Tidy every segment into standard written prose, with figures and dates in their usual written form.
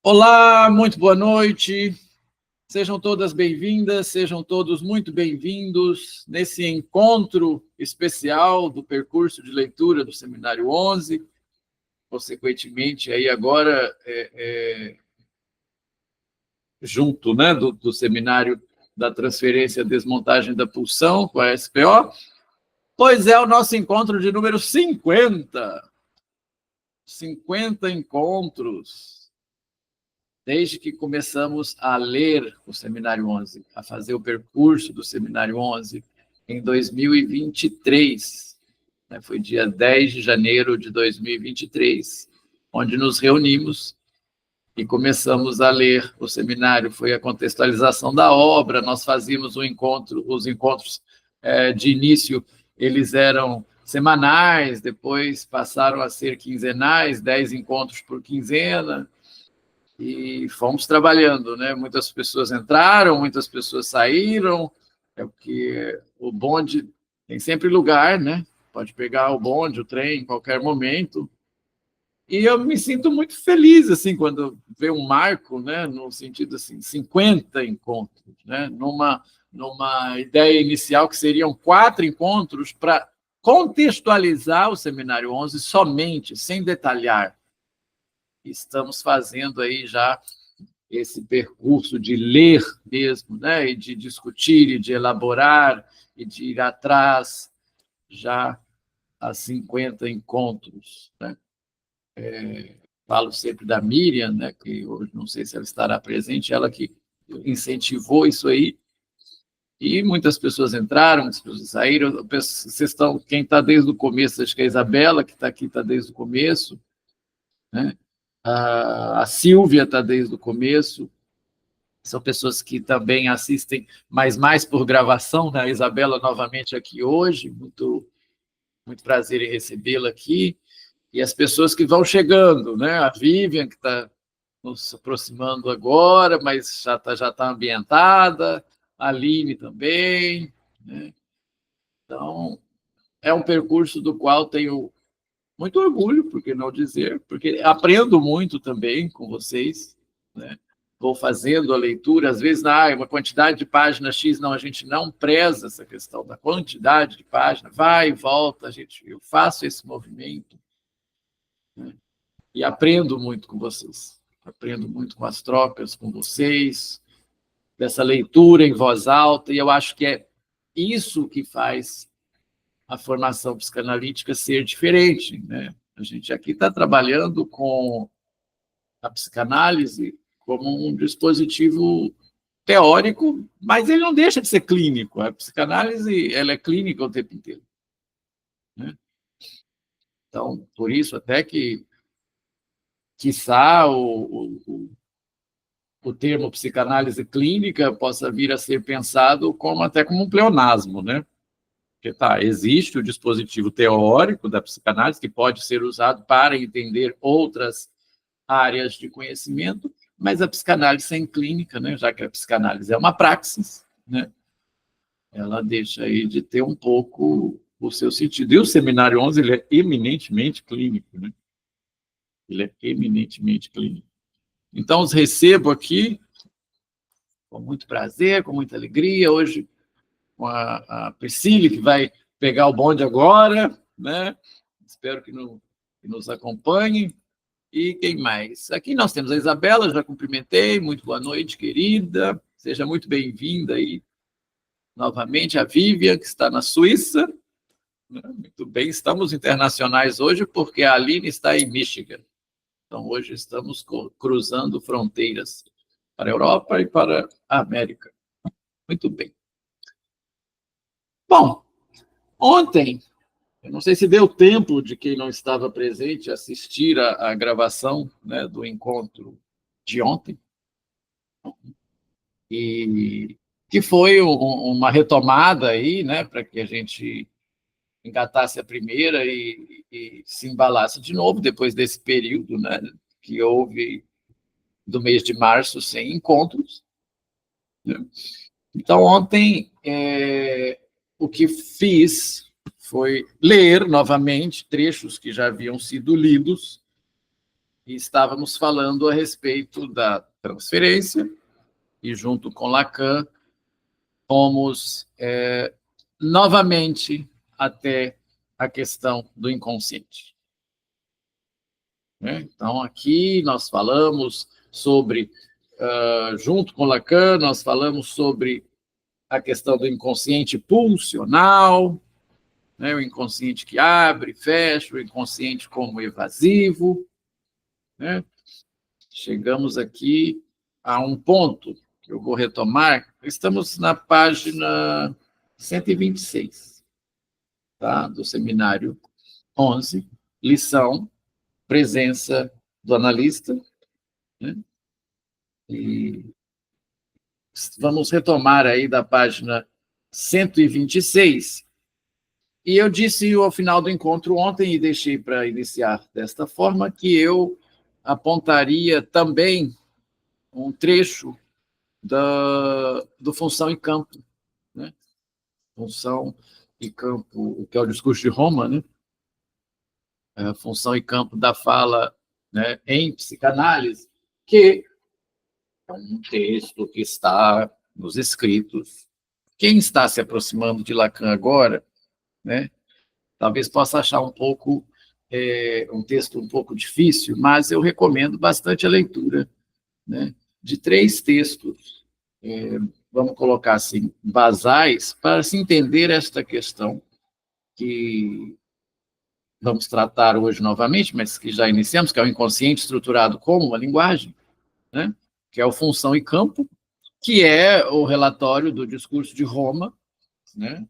Olá, muito boa noite. Sejam todas bem-vindas, sejam todos muito bem-vindos nesse encontro especial do percurso de leitura do Seminário 11, consequentemente, aí agora, junto, né, do Seminário da Transferência e Desmontagem da Pulsão, com a SPO, pois é o nosso encontro de número 50. 50 encontros. Desde que começamos a ler o Seminário 11, a fazer o percurso do Seminário 11, em 2023, né? Foi dia 10 de janeiro de 2023, onde nos reunimos e começamos a ler o seminário. Foi a contextualização da obra, nós fazíamos os encontros de início, eles eram semanais, depois passaram a ser quinzenais, 10 encontros por quinzena, e fomos trabalhando, né? Muitas pessoas entraram, muitas pessoas saíram, é porque o bonde tem sempre lugar, né? Pode pegar o bonde, o trem, em qualquer momento. E eu me sinto muito feliz assim quando vê um marco, né? No sentido assim, 50 encontros, né? Numa ideia inicial que seriam 4 encontros para contextualizar o Seminário 11 somente, sem detalhar. Estamos fazendo aí já esse percurso de ler mesmo, né? E de discutir, e de elaborar, e de ir atrás já há 50 encontros, né? Falo sempre da Miriam, né? Que hoje não sei se ela estará presente, ela que incentivou isso aí, e muitas pessoas entraram, muitas pessoas saíram. Vocês estão, quem está desde o começo, acho que é a Isabela, que está aqui, está desde o começo, né? A Silvia está desde o começo. São pessoas que também assistem, mas mais por gravação, né? A Isabela novamente aqui hoje, muito prazer em recebê-la aqui, e as pessoas que vão chegando, né? A Vivian, que está nos aproximando agora, mas já tá ambientada, a Aline também, né? Então, é um percurso do qual tenho muito orgulho, por que não dizer, porque aprendo muito também com vocês, né? Vou fazendo a leitura, às vezes, uma quantidade de páginas X, não, a gente não preza essa questão da quantidade de páginas, vai e volta, eu faço esse movimento, né? E aprendo muito com vocês, aprendo muito com as trocas com vocês, dessa leitura em voz alta, e eu acho que é isso que faz a formação psicanalítica ser diferente, né? A gente aqui está trabalhando com a psicanálise como um dispositivo teórico, mas ele não deixa de ser clínico. A psicanálise, ela é clínica o tempo inteiro, né? Então, por isso até que, quiçá, o termo psicanálise clínica possa vir a ser pensado até como um pleonasmo, né? Porque existe o dispositivo teórico da psicanálise que pode ser usado para entender outras áreas de conhecimento, mas a psicanálise sem clínica, né, já que a psicanálise é uma praxis, né, ela deixa aí de ter um pouco o seu sentido. E o Seminário 11 ele é eminentemente clínico, né? Ele é eminentemente clínico. Então, os recebo aqui com muito prazer, com muita alegria, hoje com a Priscila, que vai pegar o bonde agora, né? Espero que nos acompanhe. E quem mais? Aqui nós temos a Isabela, já cumprimentei, muito boa noite, querida, seja muito bem-vinda aí novamente, a Vivian, que está na Suíça, né? Muito bem, estamos internacionais hoje, porque a Aline está em Michigan, então hoje estamos cruzando fronteiras para a Europa e para a América. Muito bem. Bom, ontem, eu não sei se deu tempo de quem não estava presente assistir a gravação, né, do encontro de ontem, e que foi uma retomada aí, né, para que a gente engatasse a primeira e se embalasse de novo depois desse período, né, que houve do mês de março sem encontros, né? Então, ontem, o que fiz foi ler novamente trechos que já haviam sido lidos, e estávamos falando a respeito da transferência, e junto com Lacan, fomos novamente até a questão do inconsciente. Então, aqui nós falamos sobre, junto com Lacan, nós falamos sobre a questão do inconsciente pulsional, né, o inconsciente que abre, fecha, o inconsciente como evasivo. Né? Chegamos aqui a um ponto que eu vou retomar. Estamos na página 126, tá? Do seminário 11, lição, presença do analista. Né? E vamos retomar aí da página 126. E eu disse ao final do encontro ontem, e deixei para iniciar desta forma, que eu apontaria também um trecho do Função e Campo. Né? Função e Campo, que é o discurso de Roma, né? Função e Campo da fala, né, em psicanálise, que é um texto que está nos escritos. Quem está se aproximando de Lacan agora, né, talvez possa achar um pouco um texto um pouco difícil, mas eu recomendo bastante a leitura, né, de 3 textos, vamos colocar assim, basais, para se entender esta questão que vamos tratar hoje novamente, mas que já iniciamos, que é o inconsciente estruturado como uma linguagem, né, que é o Função e Campo, que é o relatório do discurso de Roma, né?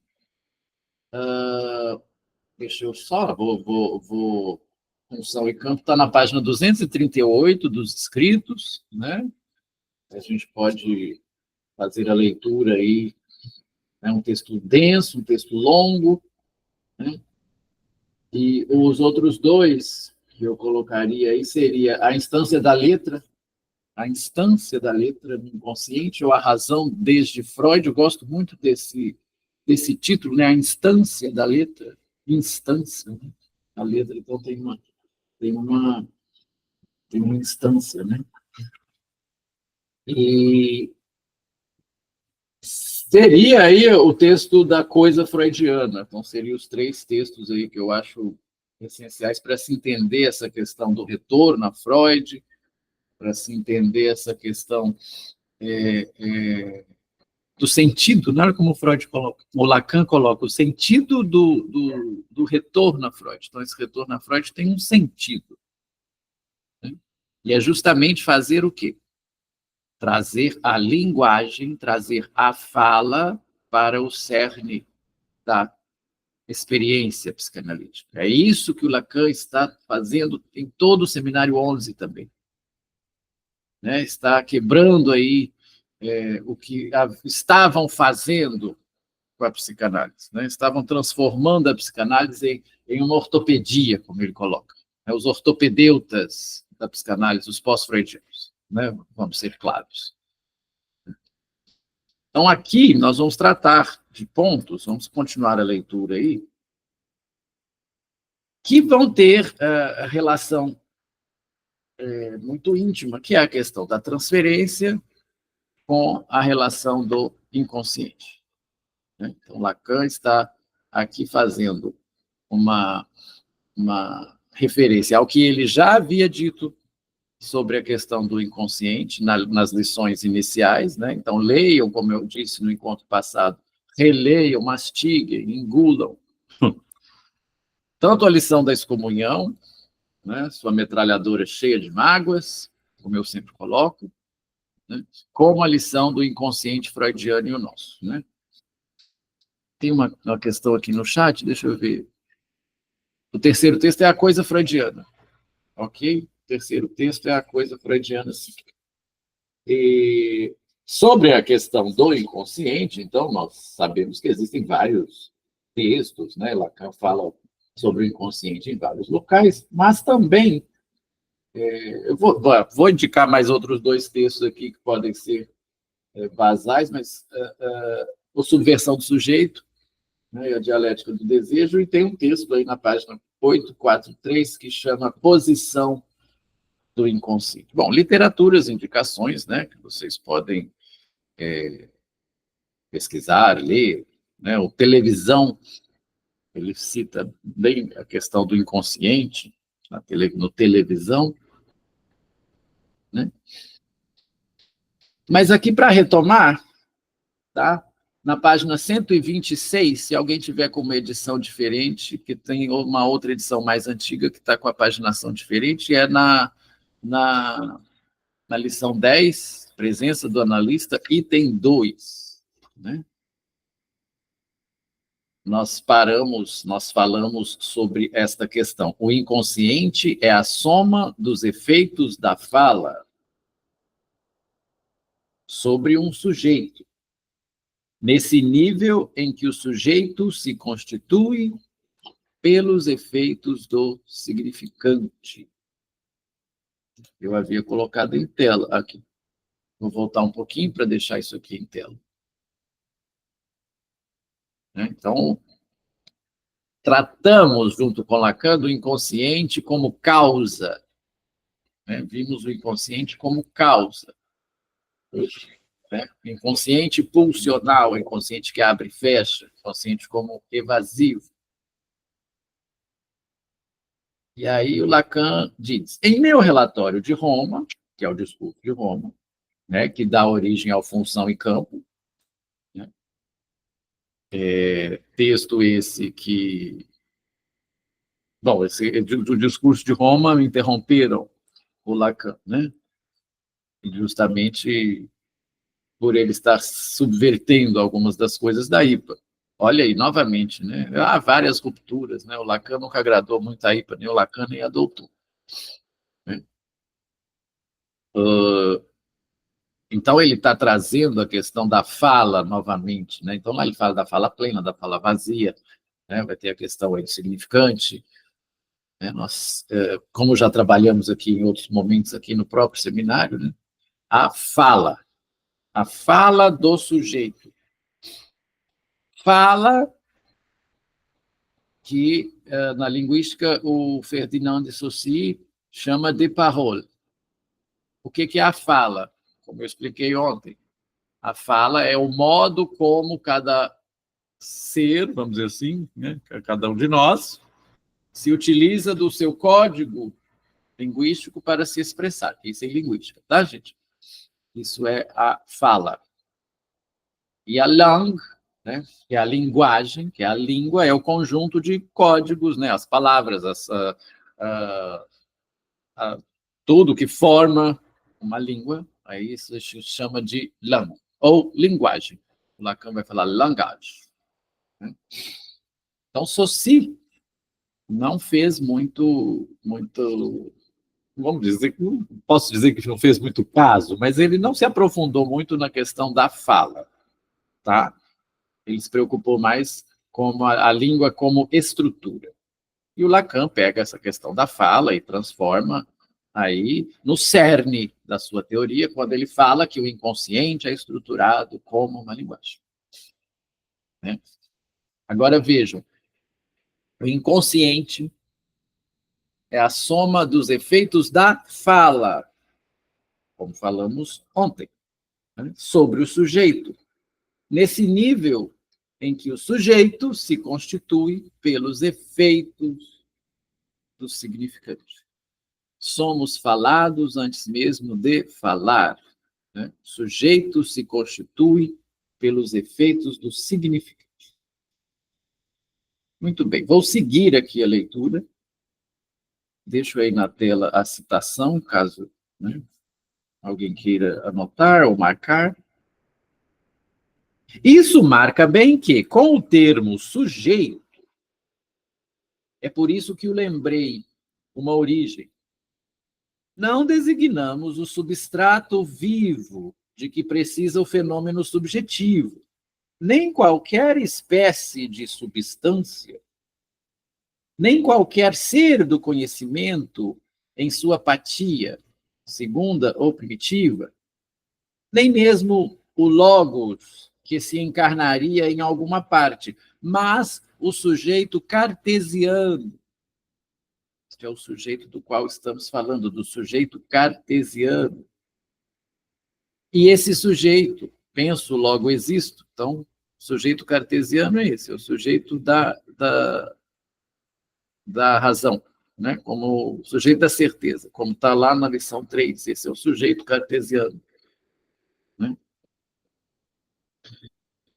Deixa eu só, vou Função e Campo está na página 238 dos escritos, né? A gente pode fazer a leitura aí, é um texto denso, um texto longo, né? E os outros 2 que eu colocaria aí seria a instância da letra no inconsciente, ou a razão desde Freud. Eu gosto muito desse título, né? A instância da letra, instância, né? A letra, então, tem uma instância, né? E seria aí o texto da coisa freudiana. Então, seriam os 3 textos aí que eu acho essenciais para se entender essa questão do retorno a Freud, para se entender essa questão do sentido, não é como o Freud coloca, o Lacan coloca, o sentido do retorno a Freud. Então, esse retorno a Freud tem um sentido. Né? E é justamente fazer o quê? Trazer a linguagem, trazer a fala para o cerne da experiência psicanalítica. É isso que o Lacan está fazendo em todo o Seminário 11 também. Né? Está quebrando aí o que estavam fazendo com a psicanálise. Né? Estavam transformando a psicanálise em uma ortopedia, como ele coloca. Né? Os ortopedeutas da psicanálise, os pós-freudianos. Né? Vamos ser claros. Então, aqui nós vamos tratar de pontos, vamos continuar a leitura aí, que vão ter relação muito íntima, que é a questão da transferência com a relação do inconsciente. Né? Então, Lacan está aqui fazendo uma referência ao que ele já havia dito sobre a questão do inconsciente nas lições iniciais. Né? Então, leiam, como eu disse no encontro passado, releiam, mastiguem, engulam. Tanto a lição da excomunhão, né? Sua metralhadora cheia de mágoas, como eu sempre coloco, né? Como a lição do inconsciente freudiano e o nosso. Né? Tem uma questão aqui no chat, deixa eu ver. O terceiro texto é a coisa freudiana. Ok? O terceiro texto é a coisa freudiana, sim. E sobre a questão do inconsciente, então, nós sabemos que existem vários textos, né? Lacan fala sobre o inconsciente em vários locais, mas também, eu vou indicar mais outros 2 textos aqui que podem ser basais, mas o Subversão do Sujeito, né, a Dialética do Desejo, e tem um texto aí na página 843 que chama Posição do inconsciente. Bom, literaturas, indicações, né, que vocês podem pesquisar, ler, né, o televisão, ele cita bem a questão do inconsciente, no televisão, né? Mas aqui, para retomar, tá? Na página 126, se alguém tiver com uma edição diferente, que tem uma outra edição mais antiga que está com a paginação diferente, é na lição 10, presença do analista, item 2, né? Nós falamos sobre esta questão. O inconsciente é a soma dos efeitos da fala sobre um sujeito, nesse nível em que o sujeito se constitui pelos efeitos do significante. Eu havia colocado em tela aqui. Vou voltar um pouquinho para deixar isso aqui em tela. Então, tratamos, junto com Lacan, do inconsciente como causa. Vimos o inconsciente como causa. Inconsciente pulsional, inconsciente que abre e fecha, inconsciente como evasivo. E aí o Lacan diz, em meu relatório de Roma, que é o discurso de Roma, né, que dá origem ao função e campo, né, texto esse que... Bom, do discurso de Roma me interromperam o Lacan, né? Justamente por ele estar subvertendo algumas das coisas da IPA. Olha aí, novamente, né? Há várias rupturas, né? O Lacan nunca agradou muito a IPA, nem o Lacan nem a doutor. Né? Então, ele está trazendo a questão da fala novamente, né? Então, lá ele fala da fala plena, da fala vazia, né? Vai ter a questão aí do significante, né? Nós, como já trabalhamos aqui em outros momentos, aqui no próprio seminário, né? A fala do sujeito. Fala que, na linguística, o Ferdinand de Saussure chama de parole. O que é a fala? Como eu expliquei ontem, a fala é o modo como cada ser, vamos dizer assim, né, cada um de nós, se utiliza do seu código linguístico para se expressar. Isso é linguística, tá, gente? Isso é a fala. E a langue, né, que é a linguagem, que é a língua, é o conjunto de códigos, né, as palavras, tudo que forma uma língua, aí isso se chama de langue, ou linguagem. O Lacan vai falar langage. Né? Então, Saussure não fez muito, vamos dizer, não posso dizer que não fez muito caso, mas ele não se aprofundou muito na questão da fala, tá? Ele se preocupou mais com a língua como estrutura. E o Lacan pega essa questão da fala e transforma aí no cerne da sua teoria, quando ele fala que o inconsciente é estruturado como uma linguagem. Né? Agora, vejam, o inconsciente é a soma dos efeitos da fala, como falamos ontem, né? Sobre o sujeito. Nesse nível em que o sujeito se constitui pelos efeitos do significante. Somos falados antes mesmo de falar. Né? O sujeito se constitui pelos efeitos do significante. Muito bem, vou seguir aqui a leitura. Deixo aí na tela a citação, caso, né, alguém queira anotar ou marcar. Isso marca bem que, com o termo sujeito, é por isso que o lembrei uma origem. Não designamos o substrato vivo de que precisa o fenômeno subjetivo, nem qualquer espécie de substância, nem qualquer ser do conhecimento em sua apatia, segunda ou primitiva, nem mesmo o logos que se encarnaria em alguma parte, mas o sujeito cartesiano, é o sujeito do qual estamos falando, do sujeito cartesiano. E esse sujeito, penso, logo existo. Então, o sujeito cartesiano é esse, é o sujeito da razão, né? Como o sujeito da certeza, como está lá na lição 3. Esse é o sujeito cartesiano, né?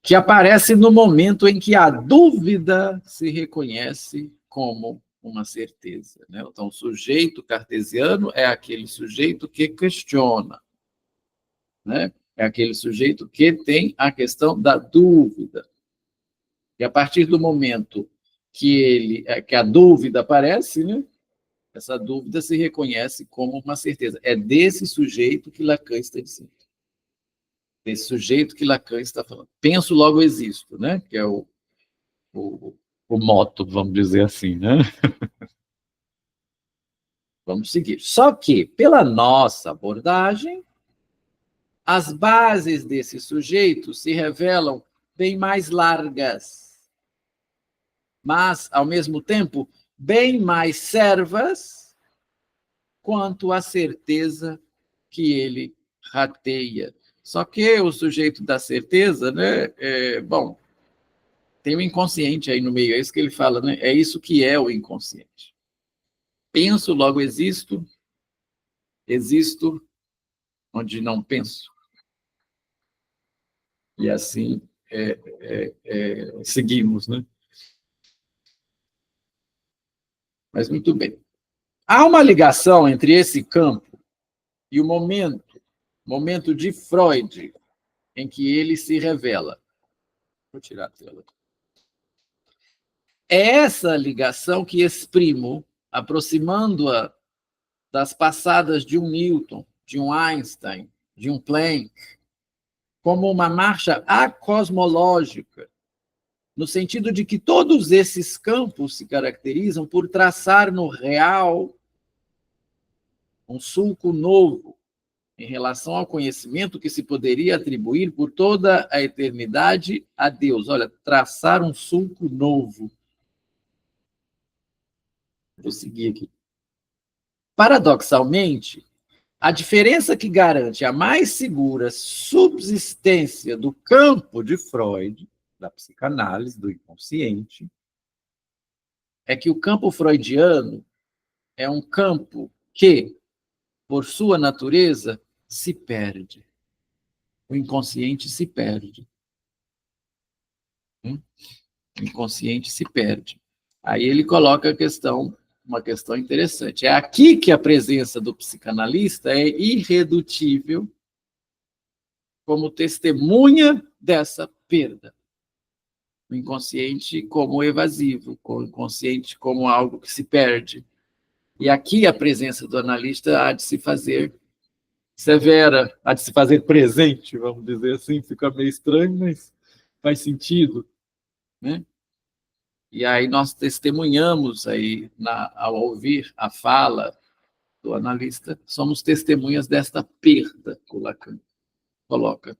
Que aparece no momento em que a dúvida se reconhece como uma certeza, né? Então, o sujeito cartesiano é aquele sujeito que questiona, né? É aquele sujeito que tem a questão da dúvida. E a partir do momento que a dúvida aparece, né? Essa dúvida se reconhece como uma certeza. É desse sujeito que Lacan está dizendo. Desse sujeito que Lacan está falando. Penso, logo existo, né? Que é o moto, vamos dizer assim, né? Vamos seguir. Só que, pela nossa abordagem, as bases desse sujeito se revelam bem mais largas, mas, ao mesmo tempo, bem mais servas quanto à certeza que ele rateia. Só que o sujeito da certeza, né, bom, tem o inconsciente aí no meio, é isso que ele fala, né? É isso que é o inconsciente. Penso, logo existo, existo onde não penso. E assim seguimos, né? Mas muito bem. Há uma ligação entre esse campo e o momento de Freud, em que ele se revela. Vou tirar a tela. É essa ligação que exprimo, aproximando-a das passadas de um Newton, de um Einstein, de um Planck, como uma marcha acosmológica, no sentido de que todos esses campos se caracterizam por traçar no real um sulco novo em relação ao conhecimento que se poderia atribuir por toda a eternidade a Deus. Olha, traçar um sulco novo. Vou seguir aqui. Paradoxalmente, a diferença que garante a mais segura subsistência do campo de Freud, da psicanálise, do inconsciente, é que o campo freudiano é um campo que, por sua natureza, se perde. O inconsciente se perde. O inconsciente se perde. Aí ele coloca uma questão interessante. É aqui que a presença do psicanalista é irredutível como testemunha dessa perda. O inconsciente como evasivo, o inconsciente como algo que se perde. E aqui a presença do analista há de se fazer severa, há de se fazer presente, vamos dizer assim, fica meio estranho, mas faz sentido, né? E aí nós testemunhamos aí, ao ouvir a fala do analista, somos testemunhas desta perda que o Lacan coloca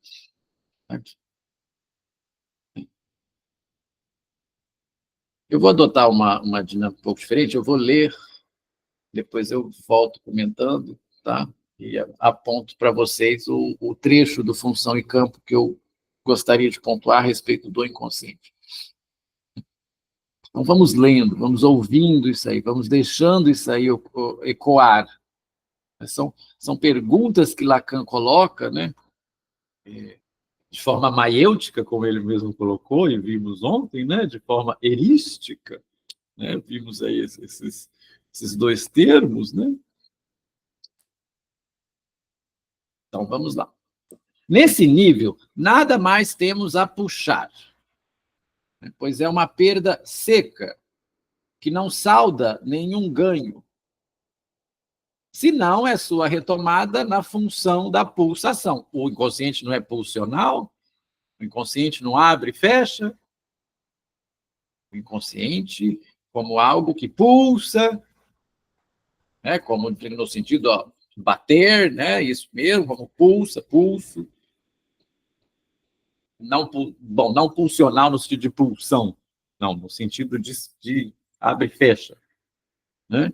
aqui. Eu vou adotar uma dinâmica um pouco diferente, eu vou ler, depois eu volto comentando, tá? E aponto para vocês o trecho do Função e Campo que eu gostaria de pontuar a respeito do inconsciente. Então, vamos lendo, vamos ouvindo isso aí, vamos deixando isso aí ecoar. São perguntas que Lacan coloca, né? De forma maiêutica, como ele mesmo colocou, e vimos ontem, né? De forma erística, né? Vimos aí esses dois termos, né? Então, vamos lá. Nesse nível, nada mais temos a puxar, pois é uma perda seca, que não salda nenhum ganho, senão é sua retomada na função da pulsação. O inconsciente não é pulsional, o inconsciente não abre e fecha, o inconsciente como algo que pulsa, né, como no sentido bater, né, isso mesmo, como pulsa, pulso. Não, bom, não pulsional no sentido de pulsão, não, no sentido de abre e fecha, né?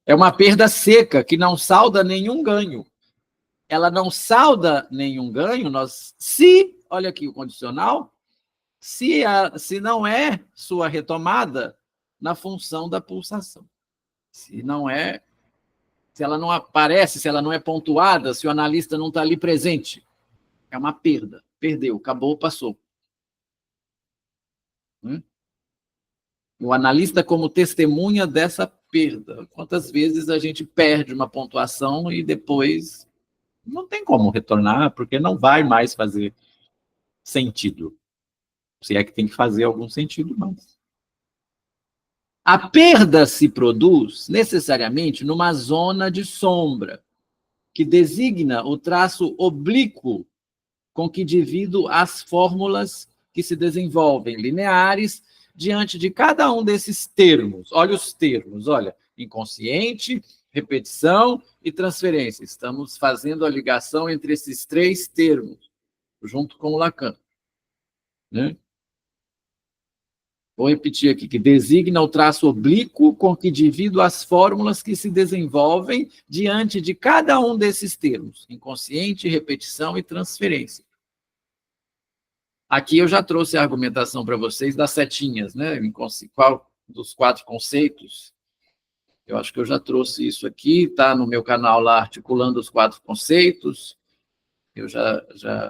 É uma perda seca que não salda nenhum ganho. Ela não salda nenhum ganho, se, olha aqui o condicional, se não é sua retomada na função da pulsação. Se ela não aparece, se ela não é pontuada, se o analista não está ali presente, é uma perda. Perdeu, acabou, passou. O analista como testemunha dessa perda. Quantas vezes a gente perde uma pontuação e depois não tem como retornar, porque não vai mais fazer sentido. Se é que tem que fazer algum sentido, mas... A perda se produz necessariamente numa zona de sombra, que designa o traço oblíquo com que divido as fórmulas que se desenvolvem lineares diante de cada um desses termos. Olha os termos, olha, inconsciente, repetição e transferência. Estamos fazendo a ligação entre esses três termos, junto com o Lacan. Né? Vou repetir aqui, que designa o traço oblíquo com que divido as fórmulas que se desenvolvem diante de cada um desses termos, inconsciente, repetição e transferência. Aqui eu já trouxe a argumentação para vocês das setinhas, né? Qual dos 4 conceitos? Eu acho que eu já trouxe isso aqui, está no meu canal lá, Articulando os 4 Conceitos. Eu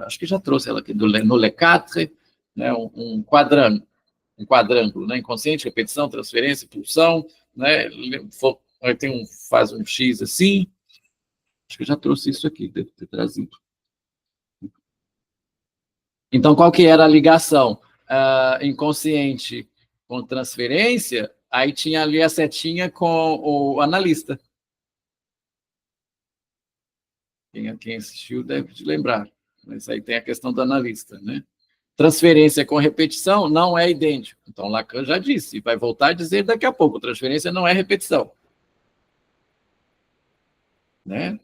acho que já trouxe ela aqui no Le Quatre, né? um quadrângulo, né? Inconsciente, repetição, transferência, pulsão, né? Faz um X assim. Acho que eu já trouxe isso aqui, devo ter trazido. Então, qual que era a ligação? Inconsciente com transferência, aí tinha ali a setinha com o analista. Quem assistiu deve te lembrar. Mas aí tem a questão do analista, né? Transferência com repetição não é idêntico. Então, Lacan já disse, vai voltar a dizer daqui a pouco, transferência não é repetição. Né?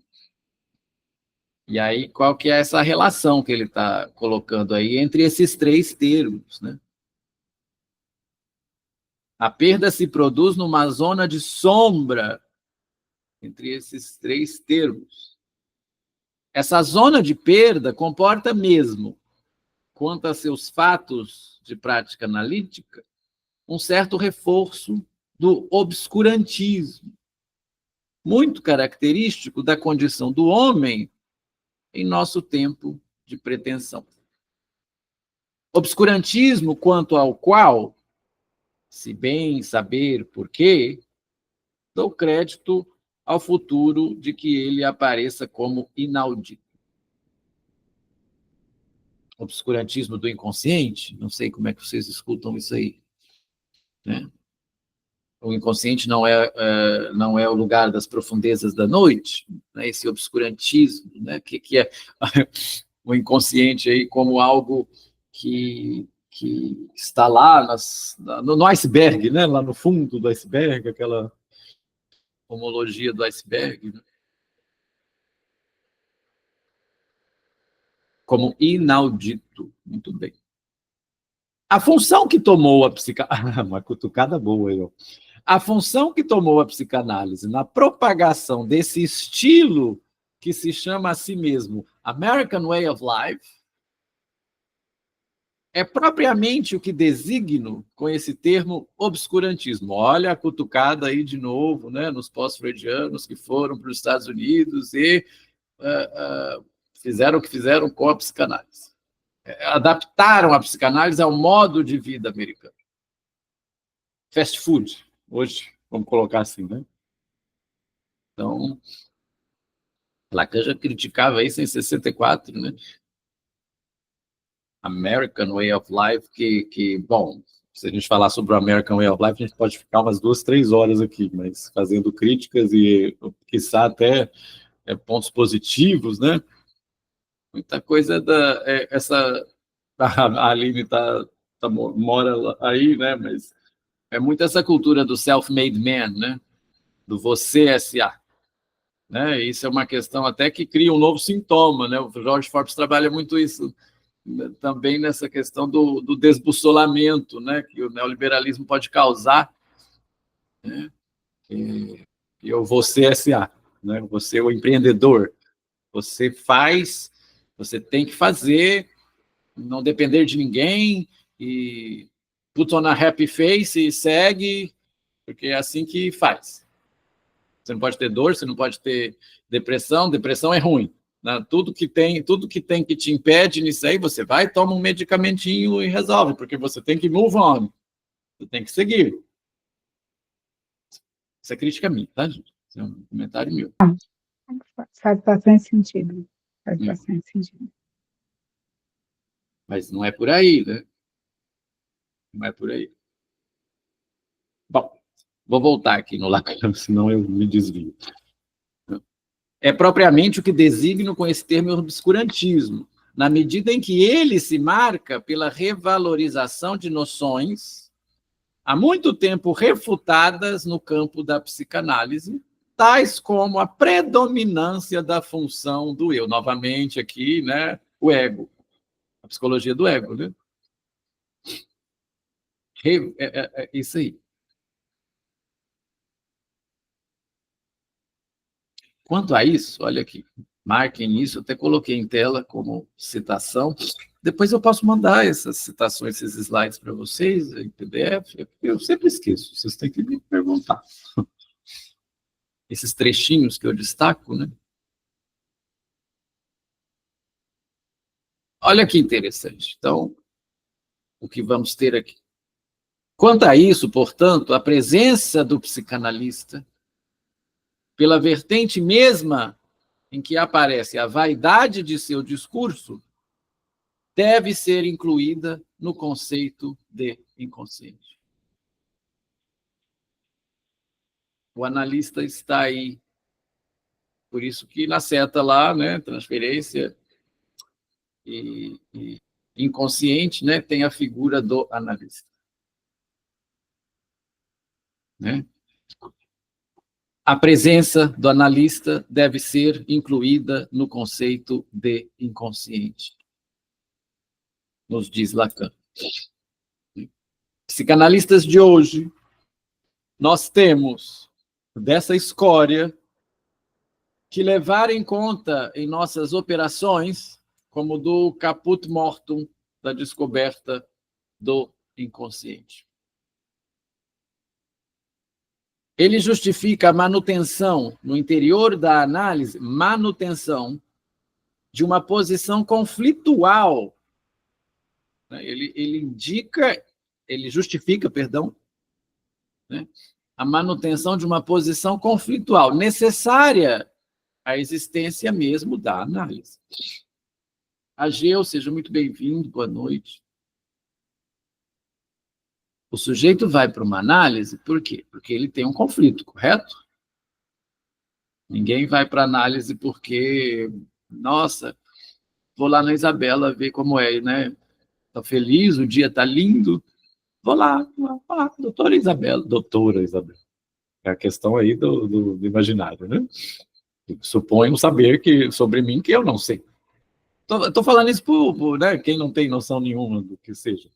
E aí, qual que é essa relação que ele está colocando aí entre esses três termos, né? A perda se produz numa zona de sombra entre esses três termos. Essa zona de perda comporta mesmo, quanto a seus fatos de prática analítica, um certo reforço do obscurantismo, muito característico da condição do homem em nosso tempo de pretensão. Obscurantismo quanto ao qual, se bem saber por quê, dou crédito ao futuro de que ele apareça como inaudito. Obscurantismo do inconsciente, não sei como é que vocês escutam isso aí. Né? O inconsciente não é o lugar das profundezas da noite, né? Esse obscurantismo, né? Que é o inconsciente aí como algo que está lá no iceberg, né? Lá no fundo do iceberg, aquela homologia do iceberg, né? Como inaudito. Muito bem. A função que tomou a psicanálise... Uma cutucada boa aí, ó. A função que tomou a psicanálise na propagação desse estilo que se chama a si mesmo American Way of Life é propriamente o que designo com esse termo obscurantismo. Olha a cutucada aí de novo, né, nos pós-freudianos que foram para os Estados Unidos e fizeram o que fizeram com a psicanálise. Adaptaram a psicanálise ao modo de vida americano. Fast food, hoje, vamos colocar assim, né? Então, Lacan já criticava isso em 64, né? American Way of Life, bom, se a gente falar sobre o American Way of Life, a gente pode ficar umas 2, 3 horas aqui, mas fazendo críticas e, quiçá, até pontos positivos, né? Muita coisa a Aline mora aí, né? Mas é muito essa cultura do self-made man, né? Do você S.A., né? Isso é uma questão até que cria um novo sintoma, né? O George Forbes trabalha muito isso também nessa questão do desbussolamento, né? Que o neoliberalismo pode causar, né? Eu vou ser SA, né? Você é o empreendedor. Você faz, você tem que fazer, não depender de ninguém, e put on a happy face e segue, porque é assim que faz. Você não pode ter dor, você não pode ter depressão, depressão é ruim. Né? Tudo que tem que te impede nisso aí, você vai, toma um medicamentinho e resolve, porque você tem que move on, você tem que seguir. Isso é crítica minha, tá, gente? Isso é um comentário meu. Faz bastante sentido. Faz bastante sentido. Mas não é por aí, né? Não é por aí. Bom, vou voltar aqui no Lacan, senão eu me desvio. É propriamente o que designo com esse termo obscurantismo, na medida em que ele se marca pela revalorização de noções há muito tempo refutadas no campo da psicanálise, tais como a predominância da função do eu. Novamente aqui, né, o ego, a psicologia do ego, né? Isso aí. Quanto a isso, olha aqui, marquem isso, até coloquei em tela como citação. Depois eu posso mandar essas citações, esses slides para vocês, em PDF. Eu sempre esqueço, vocês têm que me perguntar. Esses trechinhos que eu destaco, né? Olha que interessante. Então, o que vamos ter aqui? Quanto a isso, portanto, a presença do psicanalista, pela vertente mesma em que aparece a vaidade de seu discurso, deve ser incluída no conceito de inconsciente. O analista está aí. Por isso que na seta lá, né, transferência e inconsciente, né, tem a figura do analista. Né? A presença do analista deve ser incluída no conceito de inconsciente, nos diz Lacan. Psicanalistas de hoje, nós temos dessa escória que levar em conta em nossas operações, como do caput mortum, da descoberta do inconsciente. Ele justifica a manutenção, no interior da análise, manutenção de uma posição conflitual. Ele justifica, né, a manutenção de uma posição conflitual, necessária à existência mesmo da análise. Ageu, seja muito bem-vindo, boa noite. O sujeito vai para uma análise, por quê? Porque ele tem um conflito, correto? Ninguém vai para análise porque, nossa, vou lá na Isabela ver como é, né? Está feliz, o dia está lindo. Vou lá, doutora Isabela. É a questão aí do imaginário, né? Suponho saber sobre mim que eu não sei. Estou falando isso por né, quem não tem noção nenhuma do que seja.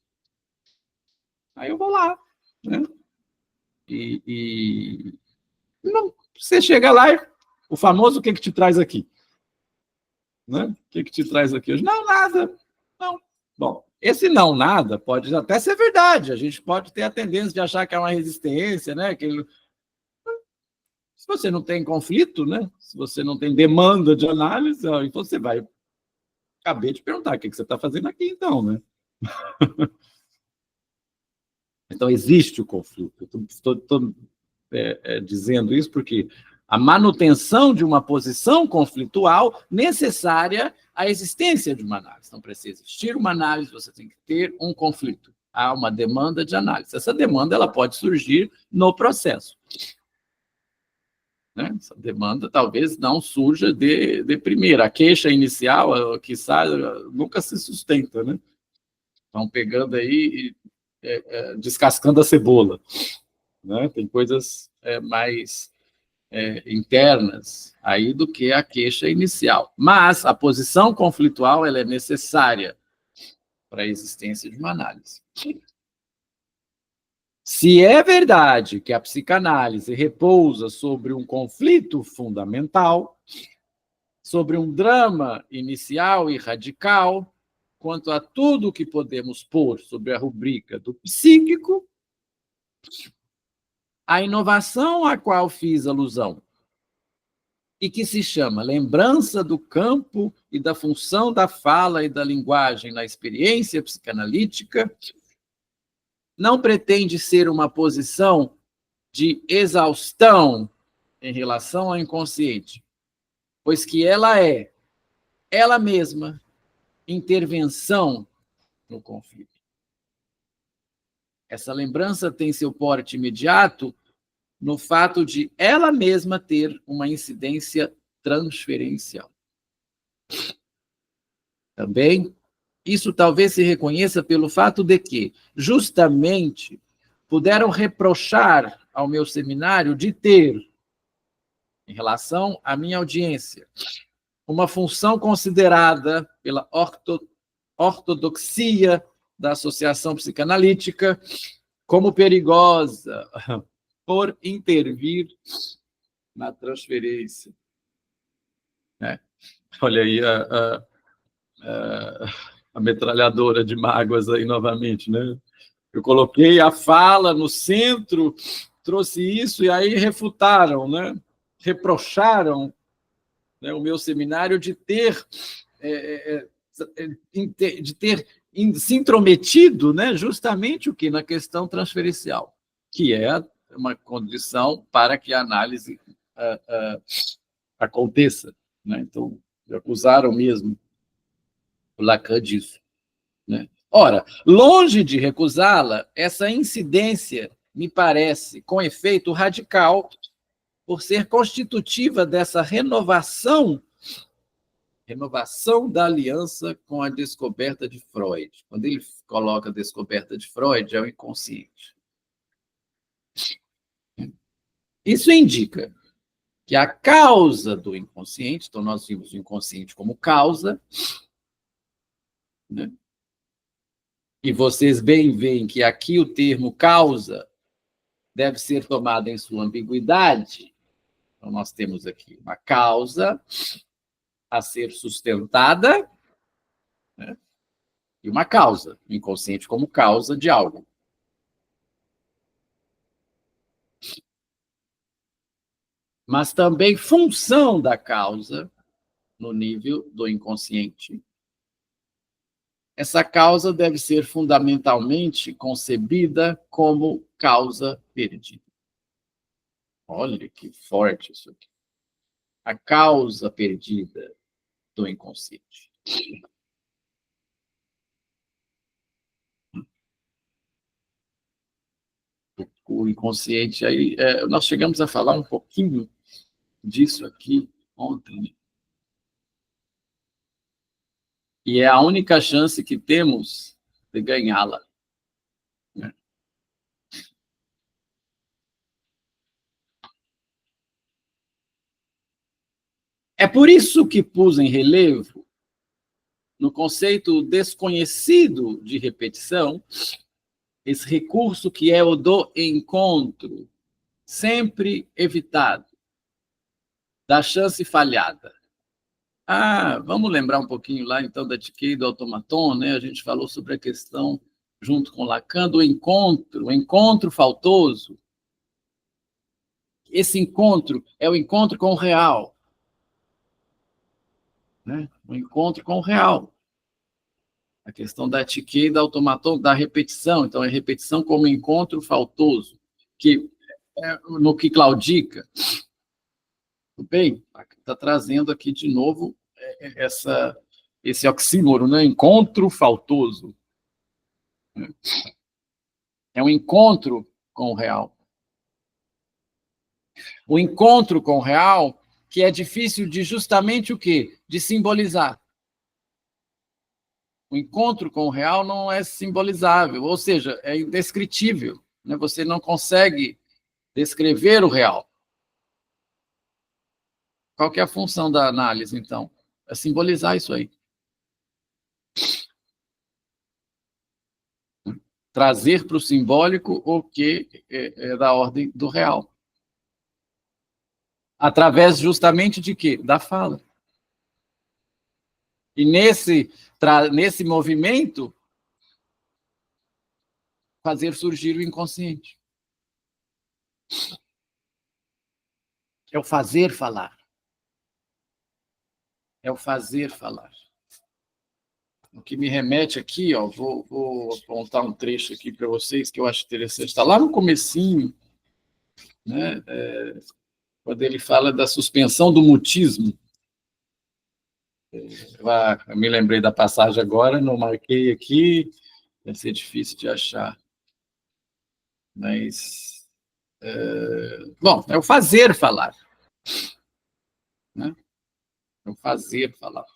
Aí eu vou lá, né? Não, você chega lá e o famoso, o que te traz aqui? Né? O que te traz aqui hoje? Não, nada. Não. Bom, esse não nada pode até ser verdade. A gente pode ter a tendência de achar que é uma resistência, né? Se você não tem conflito, né? Se você não tem demanda de análise, então você vai. Acabei de perguntar o que você está fazendo aqui, então, né? Então, existe o conflito. Estou dizendo isso porque a manutenção de uma posição conflitual necessária à existência de uma análise. Então, para existir uma análise, você tem que ter um conflito. Há uma demanda de análise. Essa demanda ela pode surgir no processo. Né? Essa demanda talvez não surja de primeira. A queixa inicial, que sai, nunca se sustenta. Né? Estão pegando aí descascando a cebola. Né? Tem coisas mais internas aí do que a queixa inicial. Mas a posição conflitual ela é necessária para a existência de uma análise. Se é verdade que a psicanálise repousa sobre um conflito fundamental, sobre um drama inicial e radical, quanto a tudo que podemos pôr sobre a rubrica do psíquico, a inovação a qual fiz alusão, e que se chama lembrança do campo e da função da fala e da linguagem na experiência psicanalítica, não pretende ser uma posição de exaustão em relação ao inconsciente, pois que ela é, ela mesma, intervenção no conflito. Essa lembrança tem seu porte imediato no fato de ela mesma ter uma incidência transferencial. Também, isso talvez se reconheça pelo fato de que, justamente, puderam reprochar ao meu seminário de ter, em relação à minha audiência, uma função considerada pela ortodoxia da Associação Psicanalítica como perigosa por intervir na transferência. Né? Olha aí a metralhadora de mágoas aí novamente, né? Eu coloquei a fala no centro, trouxe isso e aí refutaram, né? Reprocharam, né, o meu seminário de ter se intrometido, né, justamente o que na questão transferencial, que é uma condição para que a análise aconteça, né? Então, acusaram mesmo o Lacan disso, né? Ora, longe de recusá-la, essa incidência me parece, com efeito radical, por ser constitutiva dessa renovação da aliança com a descoberta de Freud. Quando ele coloca a descoberta de Freud, é o inconsciente. Isso indica que a causa do inconsciente, então nós vimos o inconsciente como causa, né? E vocês bem veem que aqui o termo causa deve ser tomado em sua ambiguidade. Então, nós temos aqui uma causa a ser sustentada, né? E uma causa, o inconsciente como causa de algo. Mas também função da causa no nível do inconsciente. Essa causa deve ser fundamentalmente concebida como causa perdida. Olha que forte isso aqui. A causa perdida do inconsciente. O inconsciente, aí, nós chegamos a falar um pouquinho disso aqui ontem. E é a única chance que temos de ganhá-la. Né? É por isso que pus em relevo, no conceito desconhecido de repetição, esse recurso que é o do encontro, sempre evitado, da chance falhada. Vamos lembrar um pouquinho lá, então, da Etiqueta e do automaton, né? A gente falou sobre a questão, junto com Lacan, do encontro, o encontro faltoso. Esse encontro é o encontro com o real. Né? O encontro com o real. A questão da etiqueta e da automaton, da repetição. Então, é repetição como encontro faltoso, que no que claudica. Tudo bem? Está trazendo aqui de novo esse oxímoro, né? Encontro faltoso. É um encontro com o real. O encontro com o real que é difícil de justamente o quê? De simbolizar. O encontro com o real não é simbolizável, ou seja, é indescritível. Né? Você não consegue descrever o real. Qual que é a função da análise, então? É simbolizar isso aí. trazer para o simbólico o que é da ordem do real. Através justamente de quê? Da fala. E nesse movimento, fazer surgir o inconsciente. É o fazer falar. É o fazer falar. O que me remete aqui, ó, vou apontar um trecho aqui para vocês que eu acho interessante. Está lá no comecinho, né, quando ele fala da suspensão do mutismo. Eu me lembrei da passagem agora, não marquei aqui, vai ser difícil de achar. Mas, bom, é o fazer falar. Né? É o fazer falar.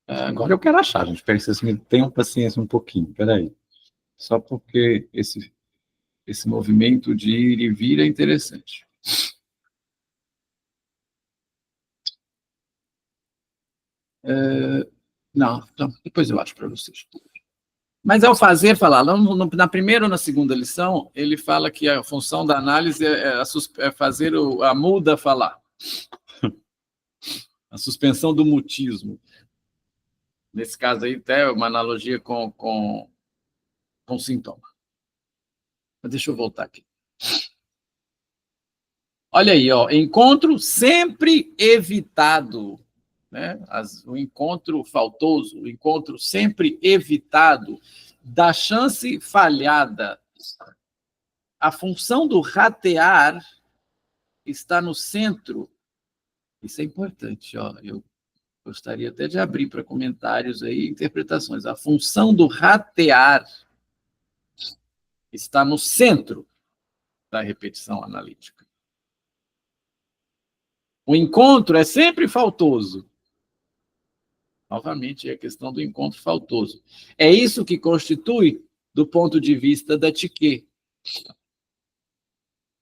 Agora eu quero achar, gente. Espera, vocês me tenham paciência um pouquinho. Espera aí. Só porque esse movimento de ir e vir é interessante. Não, depois eu acho para vocês. Mas ao fazer falar, na primeira ou na segunda lição, ele fala que a função da análise é fazer a muda falar. A suspensão do mutismo. Nesse caso aí, até uma analogia com sintoma. Mas deixa eu voltar aqui. Olha aí, ó, encontro sempre evitado. Né? O encontro faltoso, o encontro sempre evitado, da chance falhada. A função do ratear está no centro. Isso é importante, ó. Eu gostaria até de abrir para comentários aí, interpretações. A função do ratear está no centro da repetição analítica. O encontro é sempre faltoso. Novamente, é a questão do encontro faltoso. É isso que constitui, do ponto de vista da Tchiké,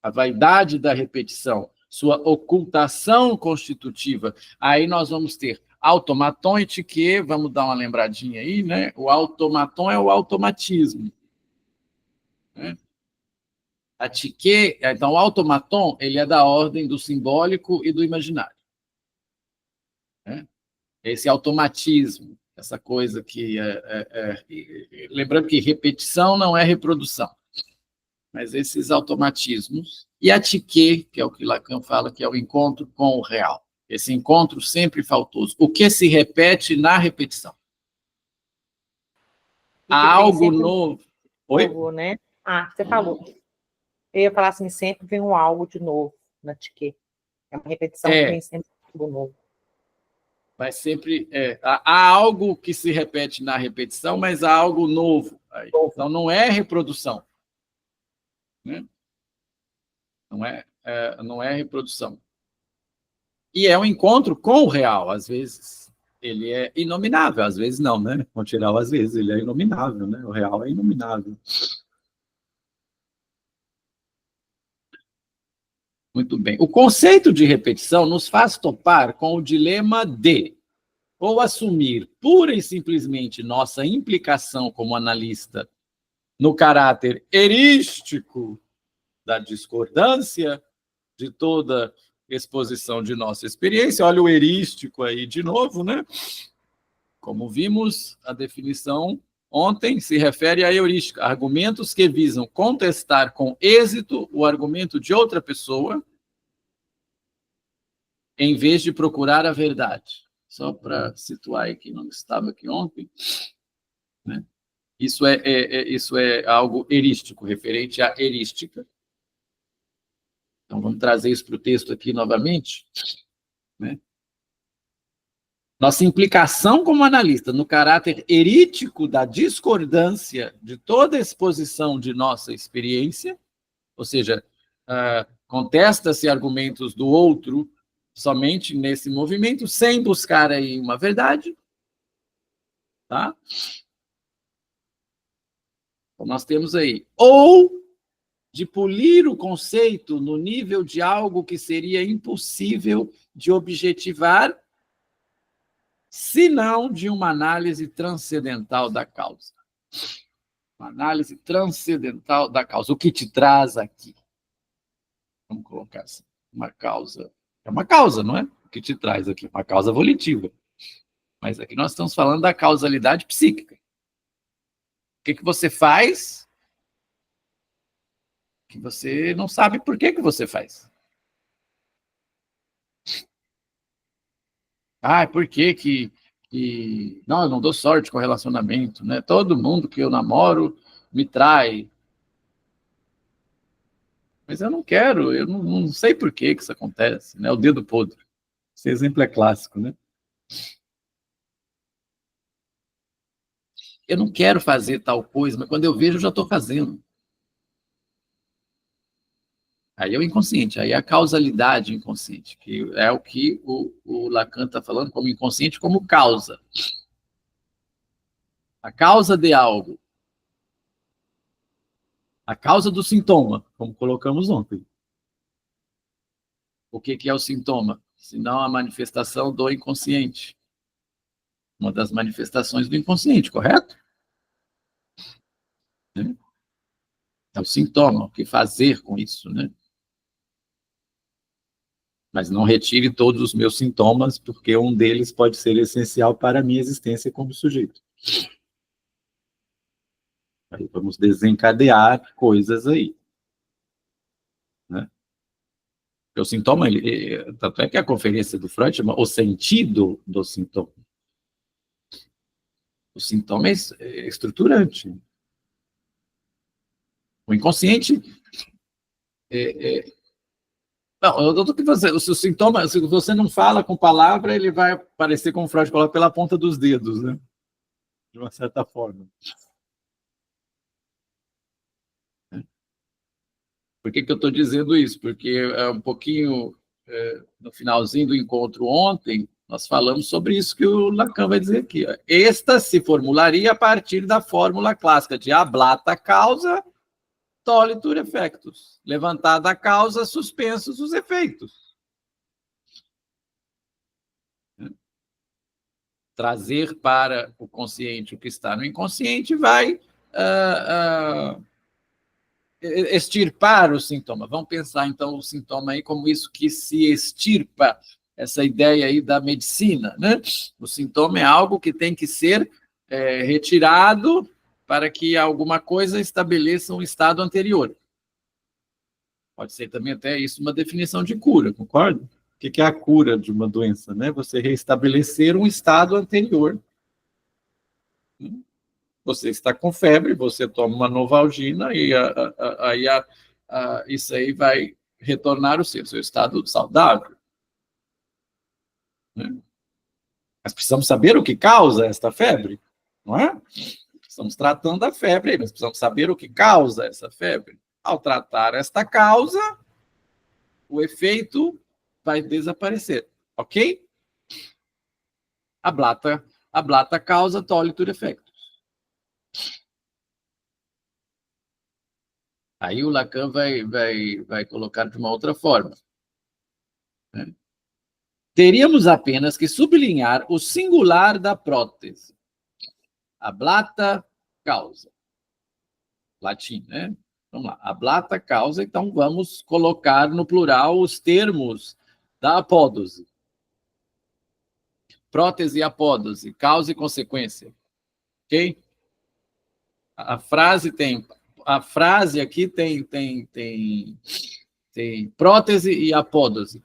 a vaidade da repetição, sua ocultação constitutiva. Aí nós vamos ter automaton e Tchiké, vamos dar uma lembradinha aí, né? O automaton é o automatismo. Né? A Tchiké, então o automaton, ele é da ordem do simbólico e do imaginário. Né? Esse automatismo, essa coisa que... lembrando que repetição não é reprodução, mas esses automatismos. E a Tchiké, que é o que Lacan fala, que é o encontro com o real. Esse encontro sempre faltoso. O que se repete na repetição? Há algo novo. Oi? Né? Você falou. Eu ia falar assim, sempre vem um algo de novo na Tchiké. É uma repetição que vem sempre algo novo. Mas sempre há algo que se repete na repetição, mas há algo novo. Aí. Então, não é reprodução. Né? Não é reprodução. E é um encontro com o real, às vezes. Ele é inominável, às vezes não, né? Com o real, às vezes, ele é inominável, né? O real é inominável. Muito bem. O conceito de repetição nos faz topar com o dilema de ou assumir pura e simplesmente nossa implicação como analista no caráter erístico da discordância de toda exposição de nossa experiência. Olha o erístico aí de novo, né? Como vimos, a definição ontem se refere à heurística, argumentos que visam contestar com êxito o argumento de outra pessoa, em vez de procurar a verdade. Só para situar aí que não estava aqui ontem, né? Isso é algo erístico, referente à erística. Então, vamos trazer isso para o texto aqui novamente. Né? Nossa implicação como analista no caráter erítico da discordância de toda exposição de nossa experiência, ou seja, contesta-se argumentos do outro somente nesse movimento, sem buscar aí uma verdade. Tá? Então, nós temos aí, ou de polir o conceito no nível de algo que seria impossível de objetivar senão de uma análise transcendental da causa. Uma análise transcendental da causa. O que te traz aqui? Vamos colocar assim, uma causa. É uma causa, não é? O que te traz aqui? Uma causa volitiva. Mas aqui nós estamos falando da causalidade psíquica. O que você faz que você não sabe por que você faz. Ah, por que Não, eu não dou sorte com relacionamento, né? Todo mundo que eu namoro me trai. Mas eu não quero, eu não sei por que isso acontece, né? O dedo podre. Esse exemplo é clássico, né? Eu não quero fazer tal coisa, mas quando eu vejo, eu já estou fazendo. Aí é o inconsciente, aí é a causalidade inconsciente, que é o que o Lacan está falando como inconsciente, como causa. A causa de algo. A causa do sintoma, como colocamos ontem. O que é o sintoma? Senão a manifestação do inconsciente. Uma das manifestações do inconsciente, correto? É o sintoma, o que fazer com isso, né? Mas não retire todos os meus sintomas, porque um deles pode ser essencial para a minha existência como sujeito. Aí vamos desencadear coisas aí. Né? O sintoma, tanto é que a conferência do Freud chama o sentido do sintoma. O sintoma é estruturante. O inconsciente não, eu estou que você, o seu sintoma, se você não fala com palavra, ele vai parecer, como o Freud coloca, pela ponta dos dedos, né? De uma certa forma. Por que eu estou dizendo isso? Porque um pouquinho no finalzinho do encontro ontem, nós falamos sobre isso que o Lacan vai dizer aqui. Esta se formularia a partir da fórmula clássica de ablata causa, tolitur effectus. Levantada a causa, suspensos os efeitos. Trazer para o consciente o que está no inconsciente vai extirpar o sintoma. Vamos pensar, então, o sintoma aí como isso que se extirpa, essa ideia aí da medicina, né? O sintoma é algo que tem que ser retirado para que alguma coisa estabeleça um estado anterior. Pode ser também até isso uma definição de cura, concorda? O que é a cura de uma doença, né? Você restabelecer um estado anterior. Você está com febre, você toma uma Novalgina e aí isso aí vai retornar o seu estado saudável. Né? Mas precisamos saber o que causa esta febre, não é? Estamos tratando da febre, mas precisamos saber o que causa essa febre. Ao tratar esta causa, o efeito vai desaparecer, ok? Ablata causa, tolitur effectus. Aí o Lacan vai colocar de uma outra forma. Né? Teríamos apenas que sublinhar o singular da prótese. Ablata causa. Latim, né? Vamos lá. Ablata causa, então vamos colocar no plural os termos da apódose. Prótese e apódose, causa e consequência. Ok? A frase aqui tem prótese e apódose.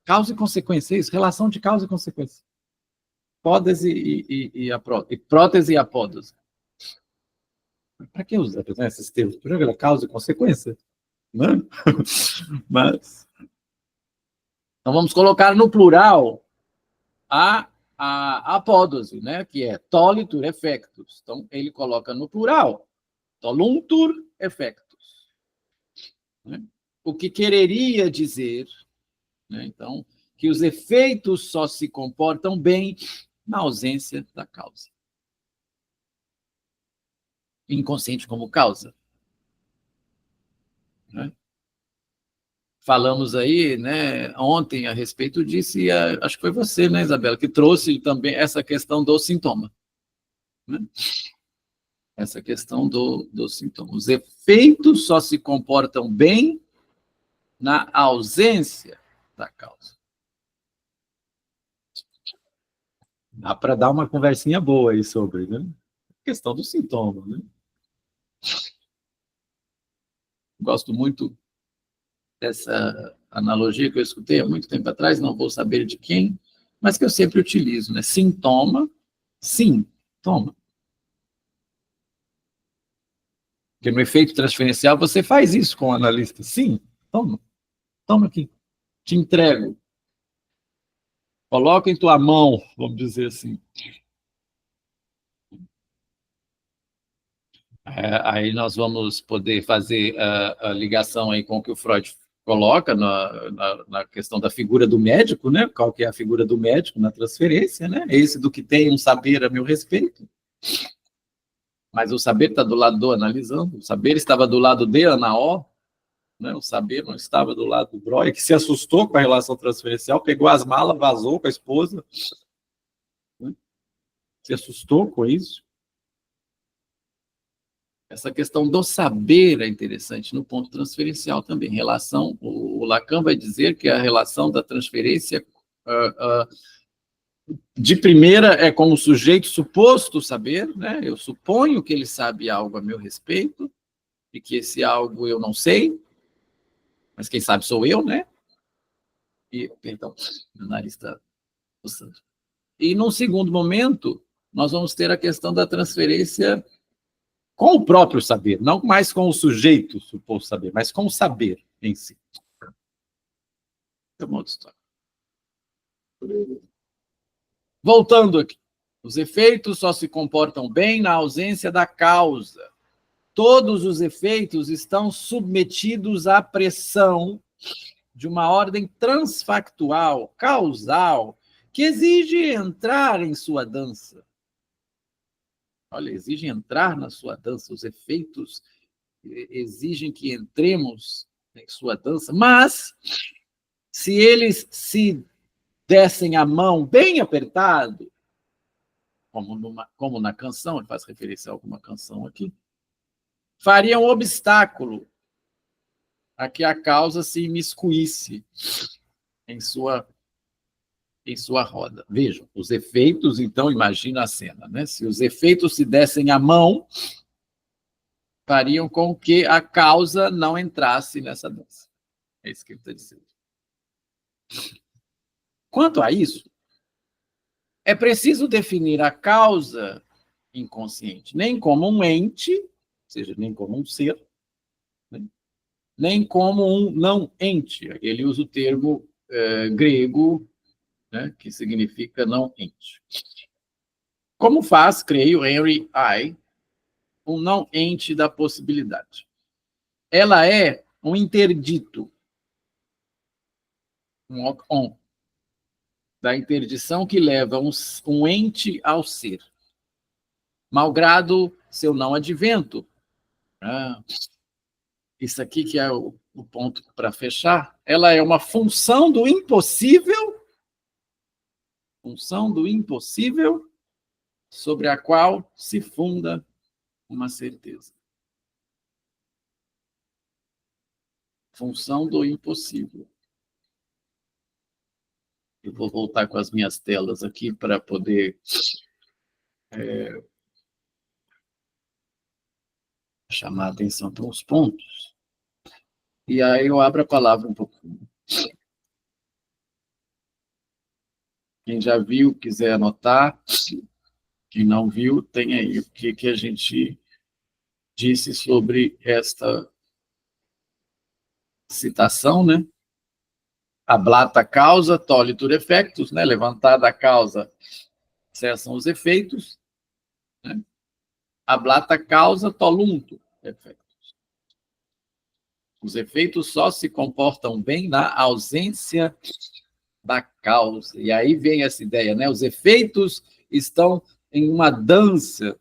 Causa e consequência, isso, relação de causa e consequência. Prótese e prótese e apódose. Para que usar esses termos? Por causa e consequência? Né? Mas, então vamos colocar no plural a apódose, né? Que é tolitur effectus. Então, ele coloca no plural, toluntur effectus. Né? O que quereria dizer, né? Então, que os efeitos só se comportam bem na ausência da causa. Inconsciente como causa. Né? falamos aí, né, ontem a respeito disso, e acho que foi você, né, Isabela, que trouxe também essa questão do sintoma. Né? Essa questão do sintoma. Os efeitos só se comportam bem na ausência da causa. Dá para dar uma conversinha boa aí sobre, né? A questão do sintoma, né? Gosto muito dessa analogia que eu escutei há muito tempo atrás, não vou saber de quem, mas que eu sempre utilizo, né? Sintoma, sim, toma. Porque no efeito transferencial você faz isso com o analista. Sim, toma aqui, te entrego. Coloca em tua mão, vamos dizer assim. Aí nós vamos poder fazer a ligação aí com o que o Freud coloca na questão da figura do médico, né? Qual que é a figura do médico na transferência, né? Esse do que tem um saber a meu respeito. Mas o saber está do lado do analisando, o saber estava do lado de Anaó, né? O saber não estava do lado do Breuer, que se assustou com a relação transferencial, pegou as malas, vazou com a esposa, né? Se assustou com isso. Essa questão do saber é interessante no ponto transferencial também. Relação, o Lacan vai dizer que a relação da transferência de primeira é como o sujeito suposto saber, né? Eu suponho que ele sabe algo a meu respeito e que esse algo eu não sei, mas quem sabe sou eu, né? Perdão, meu nariz está coçando. E num segundo momento, nós vamos ter a questão da transferência com o próprio saber, não mais com o sujeito suposto saber, mas com o saber em si. É uma outra história. Voltando aqui. Os efeitos só se comportam bem na ausência da causa. Todos os efeitos estão submetidos à pressão de uma ordem transfactual, causal, que exige entrar em sua dança. Olha, exige entrar na sua dança. Os efeitos exigem que entremos em sua dança, mas se eles se dessem a mão bem apertado, como na canção, ele faz referência a alguma canção aqui, faria um obstáculo a que a causa se imiscuísse em sua roda. Vejam, os efeitos, então, imagina a cena, né? Se os efeitos se dessem a mão, fariam com que a causa não entrasse nessa dança. É isso que ele está dizendo. Quanto a isso, é preciso definir a causa inconsciente nem como um ente, ou seja, nem como um ser, né? Nem como um não ente. Ele usa o termo grego, né, que significa não ente. Como faz, creio, Henry I, um não ente da possibilidade. Ela é um interdito, um on, da interdição que leva um ente ao ser, malgrado seu não advento. Isso aqui que é o ponto para fechar. Ela é uma função do impossível, sobre a qual se funda uma certeza. Função do impossível. Eu vou voltar com as minhas telas aqui para poder chamar a atenção para uns pontos. E aí eu abro a palavra um pouquinho. Quem já viu, quiser anotar. Quem não viu, tem aí o que a gente disse sobre esta citação, né? Ablata causa, tolitur effectus, né? Levantada a causa, cessam os efeitos. Né? Ablata causa, toluntur effectus. Os efeitos só se comportam bem na ausência da causa. E aí vem essa ideia, né? Os efeitos estão em uma dança,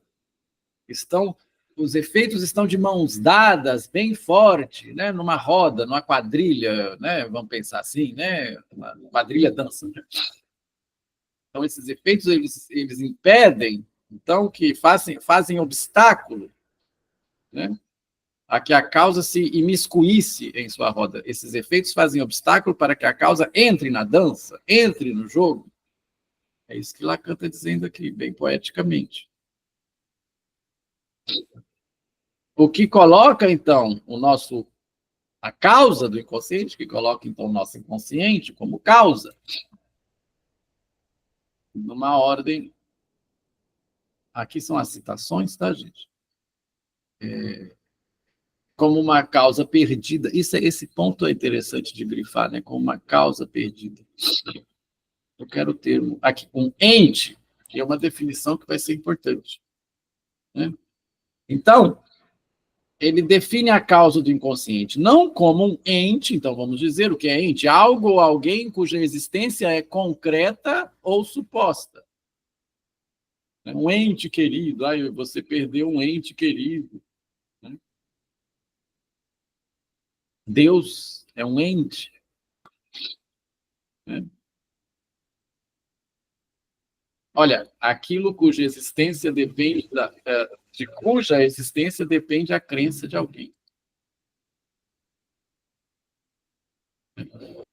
estão os efeitos estão de mãos dadas, bem forte, né? Numa roda, numa quadrilha, né? Vamos pensar assim, né? Uma quadrilha dança. Né? Então, esses efeitos, eles impedem, então, que fazem obstáculo, né? A que a causa se imiscuísse em sua roda. Esses efeitos fazem obstáculo para que a causa entre na dança, entre no jogo. É isso que Lacan está dizendo aqui, bem poeticamente. O que coloca, então, a causa do inconsciente, que coloca, então, o nosso inconsciente como causa, numa ordem. Aqui são as citações, tá, gente? Como uma causa perdida. Esse ponto é interessante de grifar, né? Como uma causa perdida. Eu quero o termo aqui, um ente, que é uma definição que vai ser importante. Né? Então, ele define a causa do inconsciente não como um ente, então vamos dizer o que é ente, algo ou alguém cuja existência é concreta ou suposta. Um ente querido, você perdeu um ente querido. Né? Deus é um ente. Né? Olha, aquilo cuja existência depende de cuja existência depende a crença de alguém.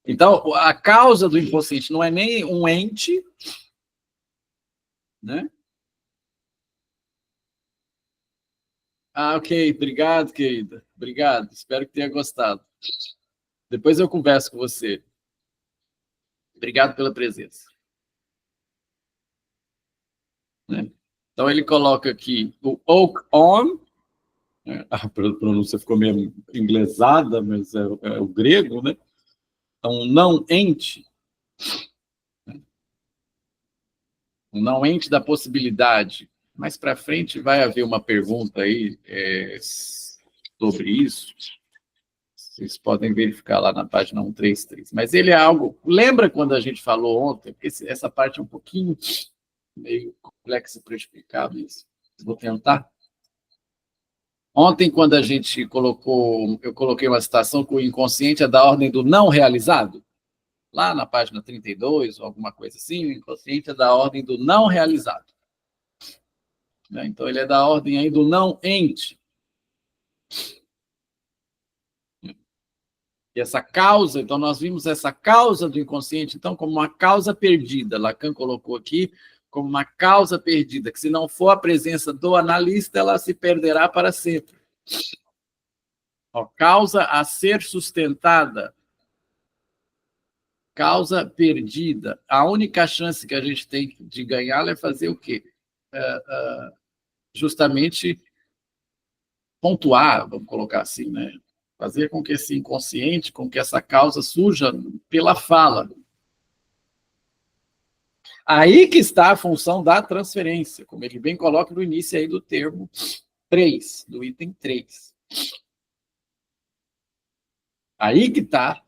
Então, a causa do inconsciente não é nem um ente, né? Ok, obrigado, querida. Obrigado, espero que tenha gostado. Depois eu converso com você. Obrigado pela presença. Né? Então, ele coloca aqui o oak on, né? A pronúncia ficou meio inglesada, mas é o grego, né? Então, não ente, um não ente da possibilidade. Mais para frente vai haver uma pergunta aí sobre isso. Vocês podem verificar lá na página 133. Mas ele é algo... Lembra quando a gente falou ontem? Porque essa parte é um pouquinho meio complexa para explicar, mas vou tentar. Ontem, quando a gente eu coloquei uma citação que o inconsciente é da ordem do não realizado. Lá na página 32, ou alguma coisa assim, o inconsciente é da ordem do não realizado. Então, ele é da ordem aí do não ente. E essa causa, então, nós vimos essa causa do inconsciente, então, como uma causa perdida. Lacan colocou aqui como uma causa perdida, que se não for a presença do analista, ela se perderá para sempre. Causa a ser sustentada. Causa perdida. A única chance que a gente tem de ganhar é fazer o quê? Justamente pontuar, vamos colocar assim, né? Fazer com que esse inconsciente, com que essa causa surja pela fala. Aí que está a função da transferência, como ele bem coloca no início aí do termo 3, do item 3. Aí que está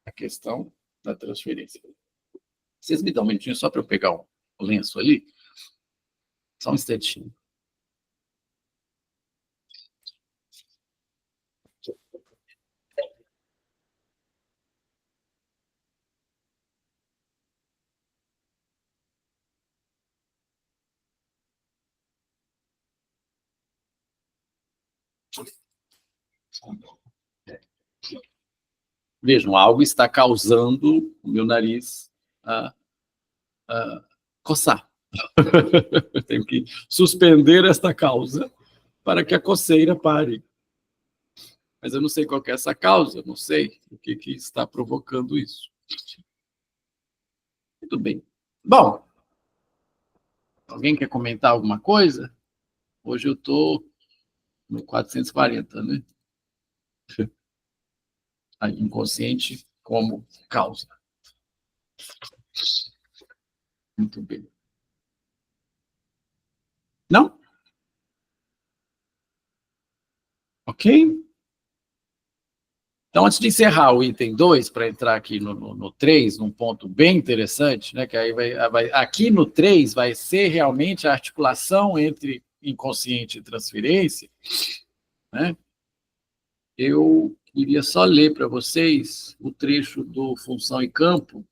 a questão da transferência. Vocês me dão um minutinho só para eu pegar o lenço ali? Só um instantinho. Vejam, algo está causando o meu nariz a coçar. Eu tenho que suspender esta causa para que a coceira pare. Mas eu não sei qual que é essa causa, não sei o que está provocando isso. Muito bem. Bom, alguém quer comentar alguma coisa? Hoje eu estou no 440, né? A inconsciente como causa. Muito bem. Não? Ok? Então, antes de encerrar o item 2, para entrar aqui no 3, num ponto bem interessante, né, que aí aqui no 3 vai ser realmente a articulação entre inconsciente e transferência, né? Eu queria só ler para vocês o trecho do Função e Campo,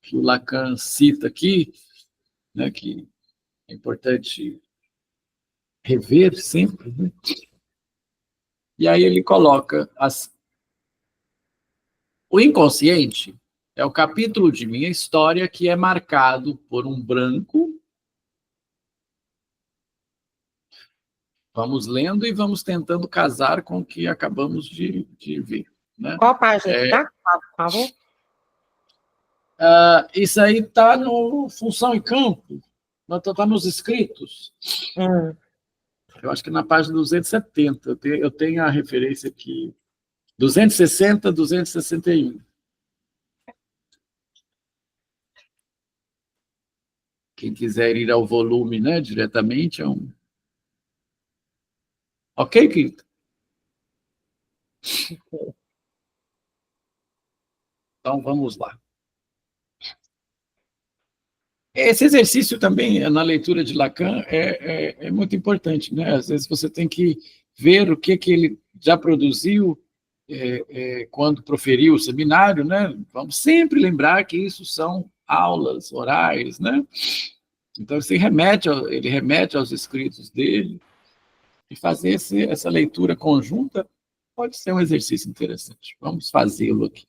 que o Lacan cita aqui, né, que é importante rever sempre, né? E aí ele coloca o inconsciente é o capítulo de minha história que é marcado por um branco. Vamos lendo e vamos tentando casar com o que acabamos de ver, né? Qual página que tá? Por favor. Isso aí está no Função e Campo, está nos escritos. Eu acho que na página 270, eu tenho a referência aqui, 260, 261. Quem quiser ir ao volume, né, diretamente, é um... Ok, querido? Então, vamos lá. Esse exercício também, na leitura de Lacan, é muito importante, né? Às vezes você tem que ver o que ele já produziu quando proferiu o seminário, né? Vamos sempre lembrar que isso são aulas orais, né? Então, ele remete aos escritos dele, e fazer essa leitura conjunta pode ser um exercício interessante. Vamos fazê-lo aqui.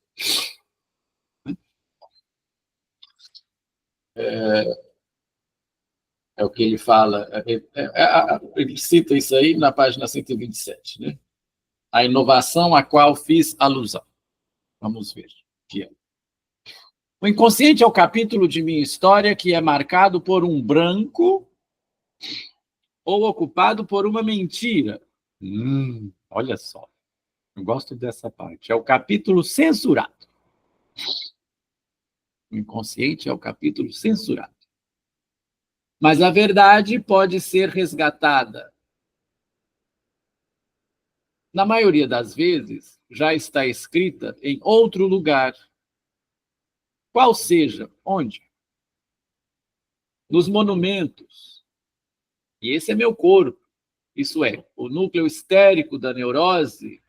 É o que ele fala, ele cita isso aí na página 127, né? A inovação a qual fiz alusão. Vamos ver o que é. O inconsciente é o capítulo de minha história que é marcado por um branco ou ocupado por uma mentira. Olha só, eu gosto dessa parte. É o capítulo censurado. O inconsciente é o capítulo censurado. Mas a verdade pode ser resgatada. Na maioria das vezes, já está escrita em outro lugar. Qual seja, onde? Nos monumentos. E esse é meu corpo. Isso é, o núcleo histérico da neurose,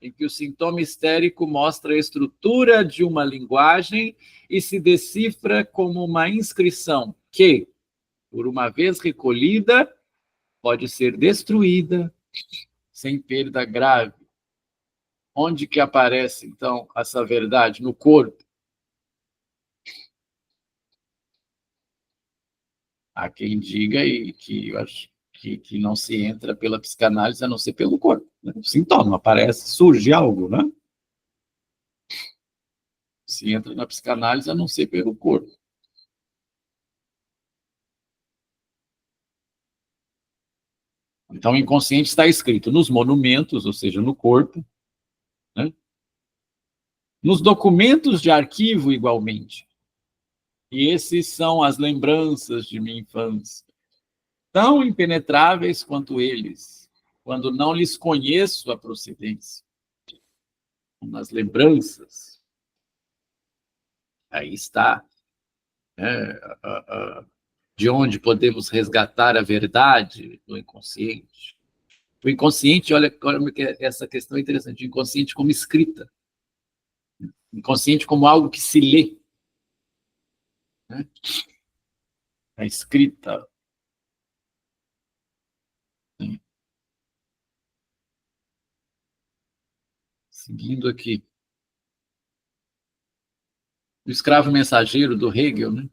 em que o sintoma histérico mostra a estrutura de uma linguagem e se decifra como uma inscrição que, por uma vez recolhida, pode ser destruída sem perda grave. Onde que aparece, então, essa verdade? No corpo. Há quem diga que eu acho que não se entra pela psicanálise a não ser pelo corpo, né? O sintoma aparece, surge algo, né? Se entra na psicanálise a não ser pelo corpo. Então, o inconsciente está escrito nos monumentos, ou seja, no corpo, né? Nos documentos de arquivo, igualmente. E esses são as lembranças de minha infância, tão impenetráveis quanto eles, quando não lhes conheço a procedência. Nas lembranças, aí está, né, de onde podemos resgatar a verdade do inconsciente. O inconsciente, olha essa questão é interessante, o inconsciente como escrita, o inconsciente como algo que se lê, né? A escrita. Seguindo aqui. O escravo mensageiro do Hegel, né?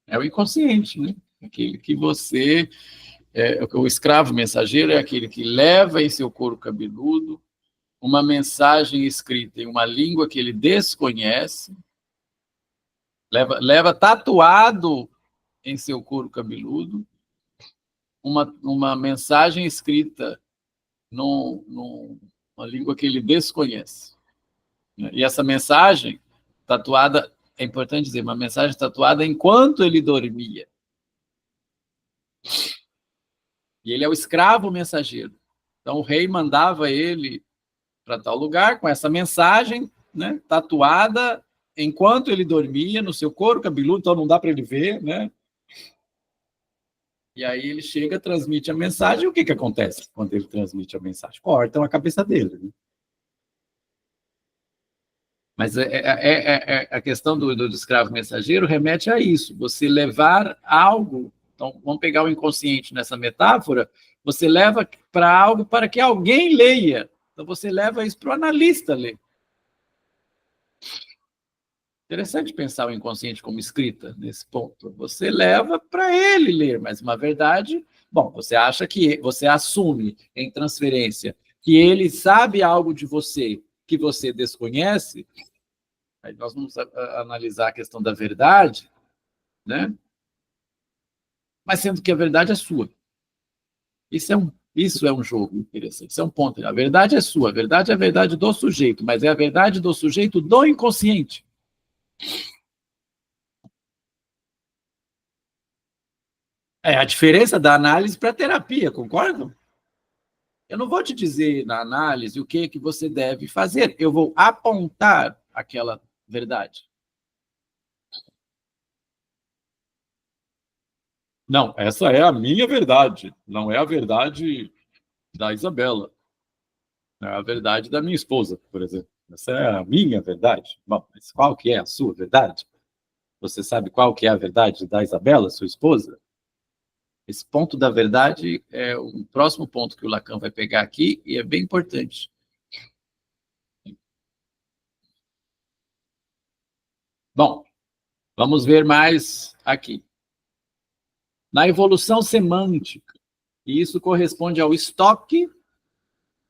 É o inconsciente, né? Aquele que você... o escravo mensageiro é aquele que leva em seu couro cabeludo uma mensagem escrita em uma língua que ele desconhece, leva tatuado em seu couro cabeludo uma mensagem escrita numa língua que ele desconhece. E essa mensagem tatuada, é importante dizer, uma mensagem tatuada enquanto ele dormia. E ele é o escravo mensageiro. Então, o rei mandava ele para tal lugar com essa mensagem, né, tatuada enquanto ele dormia no seu couro cabeludo, então não dá para ele ver, né? E aí ele chega, transmite a mensagem, e o que acontece quando ele transmite a mensagem? Cortam a cabeça dele, né? Mas a questão do escravo mensageiro remete a isso, você levar algo, então vamos pegar o inconsciente nessa metáfora, você leva para algo para que alguém leia, então você leva isso para o analista ler. Interessante pensar o inconsciente como escrita nesse ponto. Você leva para ele ler, mas uma verdade, bom, você acha que você assume em transferência que ele sabe algo de você que você desconhece. Aí nós vamos analisar a questão da verdade, né? Mas sendo que a verdade é sua. Isso é um jogo interessante, isso é um ponto. A verdade é sua, a verdade é a verdade do sujeito, mas é a verdade do sujeito do inconsciente. É a diferença da análise para a terapia, concordam? Eu não vou te dizer na análise o que você deve fazer, eu vou apontar aquela verdade. Não, essa é a minha verdade, não é a verdade da Isabela. É a verdade da minha esposa, por exemplo. Essa é a minha verdade. Bom, mas qual que é a sua verdade? Você sabe qual que é a verdade da Isabela, sua esposa? Esse ponto da verdade é o próximo ponto que o Lacan vai pegar aqui e é bem importante. Bom, vamos ver mais aqui. Na evolução semântica, e isso corresponde ao estoque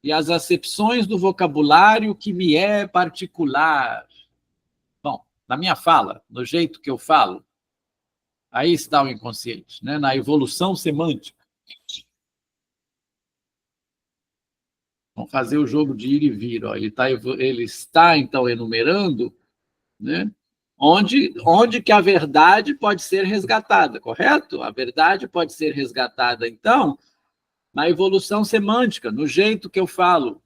e às acepções do vocabulário que me é particular. Bom, na minha fala, no jeito que eu falo, aí está o inconsciente, né? Na evolução semântica. Vamos fazer o jogo de ir e vir. Ó. Ele está, então, enumerando, né? Onde que a verdade pode ser resgatada, correto? A verdade pode ser resgatada, então, na evolução semântica, no jeito que eu falo.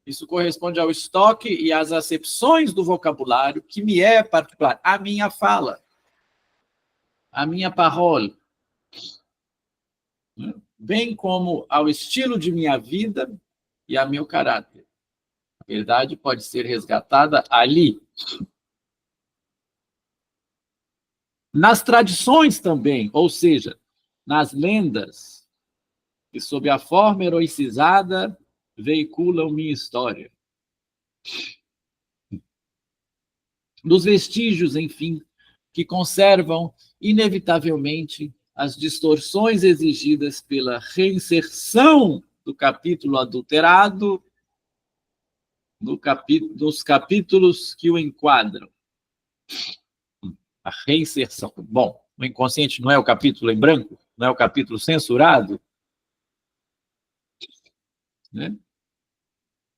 Isso corresponde ao estoque e às acepções do vocabulário que me é particular, a minha fala, a minha parole, bem como ao estilo de minha vida e a meu caráter. A verdade pode ser resgatada ali. Nas tradições também, ou seja, nas lendas, que sob a forma heroicizada veiculam minha história. Dos vestígios, enfim, que conservam, inevitavelmente, as distorções exigidas pela reinserção do capítulo adulterado nos capítulos que o enquadram. A reinserção. Bom, o inconsciente não é o capítulo em branco? Não é o capítulo censurado? Né?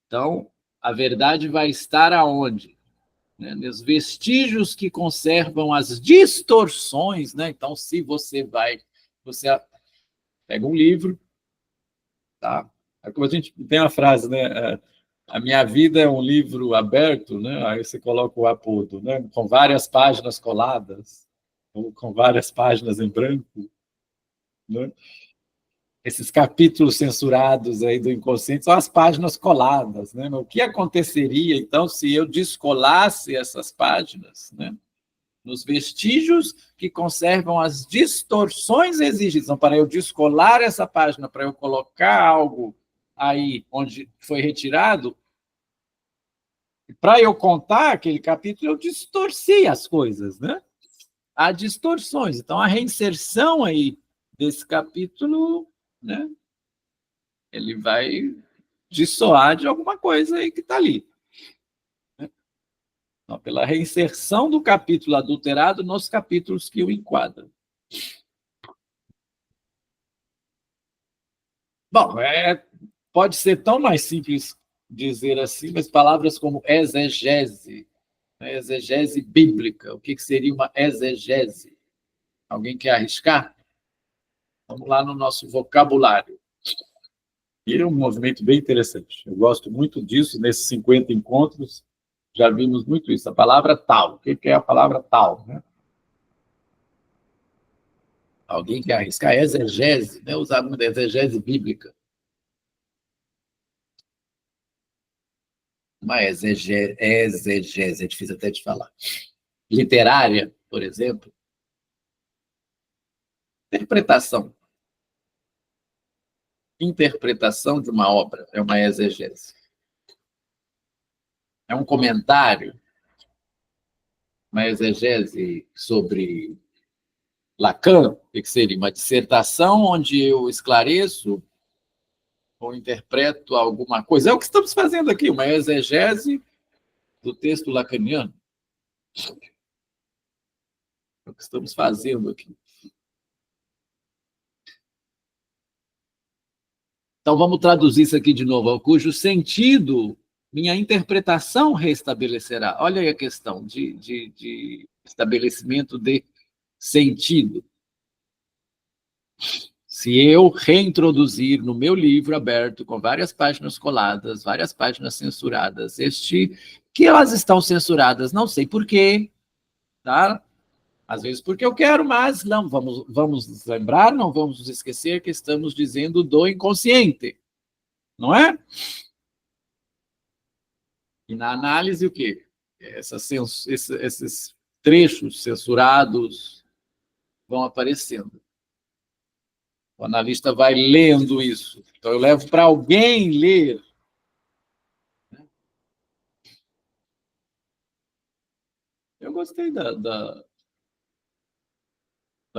Então, a verdade vai estar aonde? Né? Nos vestígios que conservam as distorções. Né? Então, se você pega um livro, tá? Como a gente tem a frase, né? A minha vida é um livro aberto, né? Aí você coloca o apodo, né? Com várias páginas coladas, ou com várias páginas em branco, né? Esses capítulos censurados aí do inconsciente são as páginas coladas, né? O que aconteceria, então, se eu descolasse essas páginas, né? Nos vestígios que conservam as distorções exigidas. Então, para eu descolar essa página, para eu colocar algo aí onde foi retirado, para eu contar aquele capítulo, eu distorci as coisas, né? Há distorções. Então, a reinserção aí desse capítulo, né? Ele vai dissoar de alguma coisa aí que está ali. Então, pela reinserção do capítulo adulterado nos capítulos que o enquadram. Bom, pode ser tão mais simples dizer assim, mas palavras como exegese, né? Exegese bíblica. O que seria uma exegese? Alguém quer arriscar? Vamos lá no nosso vocabulário. E é um movimento bem interessante. Eu gosto muito disso, nesses 50 encontros, já vimos muito isso. A palavra tal. O que é a palavra tal? Né? Alguém quer arriscar? Exegese, né? Usar muito exegese bíblica. Uma exegese, é difícil até de falar. Literária, por exemplo. Interpretação. Interpretação de uma obra é uma exegese. É um comentário, uma exegese sobre Lacan, que seria uma dissertação onde eu esclareço ou interpreto alguma coisa. É o que estamos fazendo aqui, uma exegese do texto lacaniano. É o que estamos fazendo aqui. Então, vamos traduzir isso aqui de novo, cujo sentido minha interpretação restabelecerá. Olha aí a questão de estabelecimento de sentido. Se eu reintroduzir no meu livro aberto, com várias páginas coladas, várias páginas censuradas, que elas estão censuradas, não sei por quê, tá? Às vezes porque eu quero, mas não, vamos lembrar, não vamos nos esquecer que estamos dizendo do inconsciente, não é? E na análise, o quê? Esses trechos censurados vão aparecendo. O analista vai lendo isso. Então, eu levo para alguém ler. Eu gostei da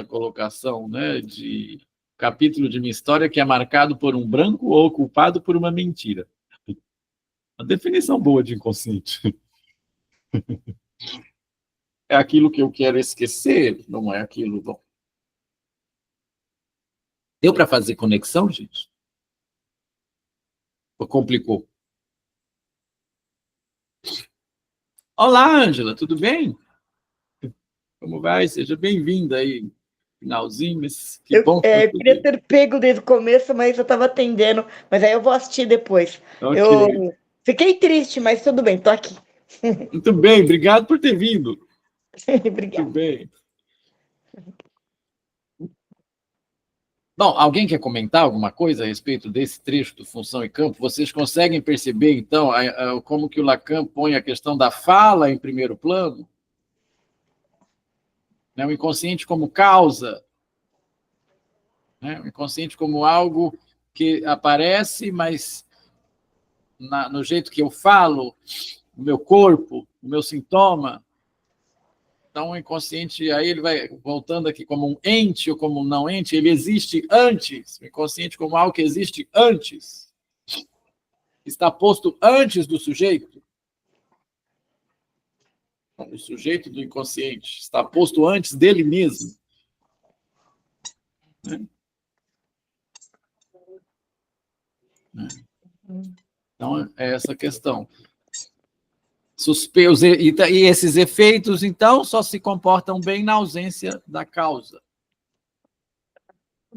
colocação, né, de capítulo de minha história que é marcado por um branco ou ocupado por uma mentira. Uma definição boa de inconsciente. É aquilo que eu quero esquecer, não é aquilo bom. Deu para fazer conexão, gente? Ou complicou? Olá, Ângela, tudo bem? Como vai? Seja bem-vinda aí. Finalzinho, mas que bom. Eu queria ter pego desde o começo, mas eu estava atendendo. Mas aí eu vou assistir depois. Okay. Eu fiquei triste, mas tudo bem, estou aqui. Muito bem, obrigado por ter vindo. Obrigada. Muito bem. Bom, alguém quer comentar alguma coisa a respeito desse trecho do Função e Campo? Vocês conseguem perceber, então, como que o Lacan põe a questão da fala em primeiro plano? Né? O inconsciente como causa, né? O inconsciente como algo que aparece, mas no jeito que eu falo, o meu corpo, o meu sintoma. Então, o inconsciente, aí ele vai voltando aqui como um ente ou como um não ente, ele existe antes. O inconsciente como algo que existe antes. Está posto antes do sujeito. O sujeito do inconsciente está posto antes dele mesmo. Então, é essa questão. E esses efeitos, então, só se comportam bem na ausência da causa.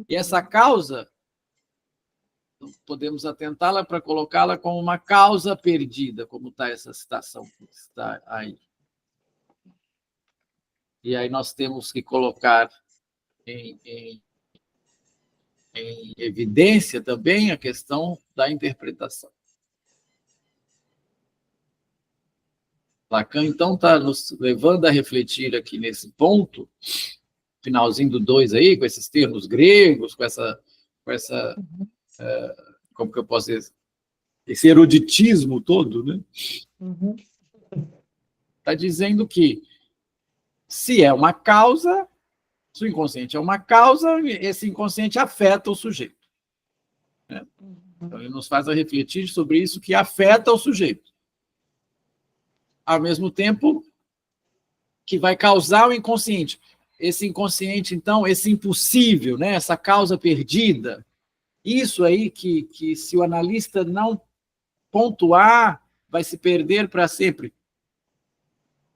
E essa causa, podemos atentá-la para colocá-la como uma causa perdida, como está essa citação que está aí. E aí nós temos que colocar em evidência também a questão da interpretação. Lacan, então, está nos levando a refletir aqui nesse ponto, finalzinho do 2 aí, com esses termos gregos, com essa como que eu posso dizer, esse eruditismo todo, né? Está dizendo que se é uma causa, se o inconsciente é uma causa, esse inconsciente afeta o sujeito. Né? Então, ele nos faz refletir sobre isso que afeta o sujeito. Ao mesmo tempo que vai causar o inconsciente. Esse inconsciente, então, esse impossível, né? Essa causa perdida, isso aí que se o analista não pontuar, vai se perder para sempre.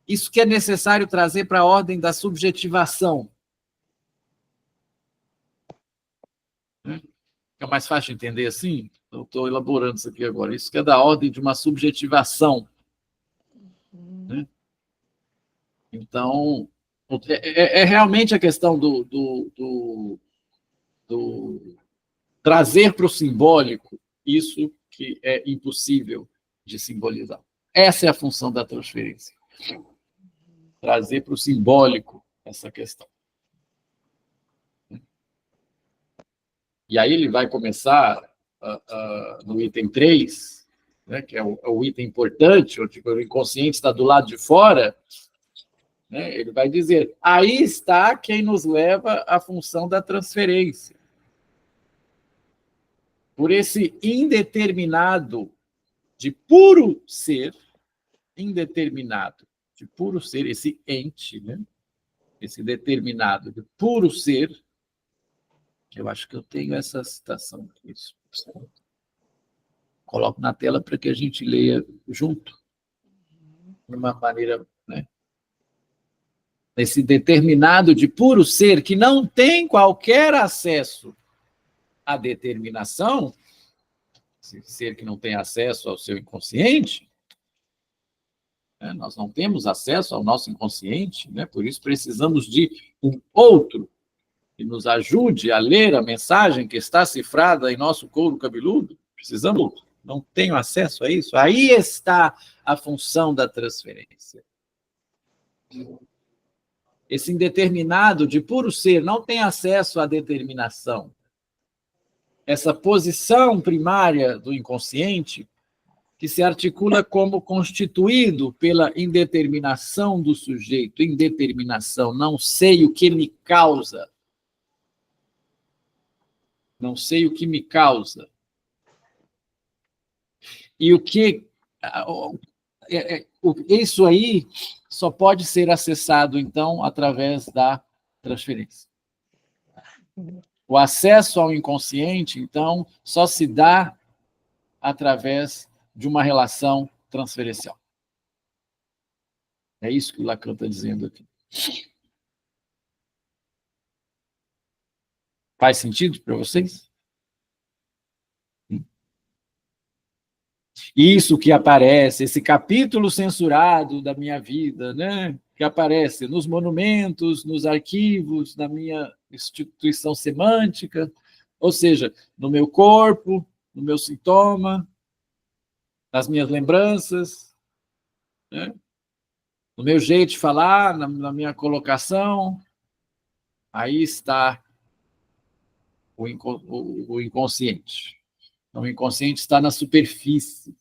Isso que é necessário trazer para a ordem da subjetivação. É mais fácil de entender assim? Eu estou elaborando isso aqui agora. Isso que é da ordem de uma subjetivação. Né? Então, É realmente a questão do trazer para o simbólico isso que é impossível de simbolizar. Essa é a função da transferência. Trazer para o simbólico essa questão. E aí ele vai começar no item 3, né, que é o item importante, onde o inconsciente está do lado de fora, né, ele vai dizer, aí está quem nos leva à função da transferência. Por esse indeterminado de puro ser, indeterminado de puro ser, esse ente, né, esse determinado de puro ser, que eu acho que eu tenho essa citação aqui. Coloco na tela para que a gente leia junto, de uma maneira, né? Esse determinado de puro ser, que não tem qualquer acesso à determinação, esse ser que não tem acesso ao seu inconsciente, né? Nós não temos acesso ao nosso inconsciente, né? Por isso precisamos de um outro que nos ajude a ler a mensagem que está cifrada em nosso couro cabeludo. Precisamos, não tenho acesso a isso. Aí está a função da transferência. Esse indeterminado de puro ser não tem acesso à determinação. Essa posição primária do inconsciente, que se articula como constituído pela indeterminação do sujeito. Indeterminação, não sei o que me causa. Não sei o que me causa. E o que... Isso aí só pode ser acessado, então, através da transferência. O acesso ao inconsciente, então, só se dá através de uma relação transferencial. É isso que o Lacan está dizendo aqui. Faz sentido para vocês? Isso que aparece, esse capítulo censurado da minha vida, né? Que aparece nos monumentos, nos arquivos, na minha instituição semântica, ou seja, no meu corpo, no meu sintoma, nas minhas lembranças, né? No meu jeito de falar, na minha colocação, aí está o inconsciente. Então, o inconsciente está na superfície.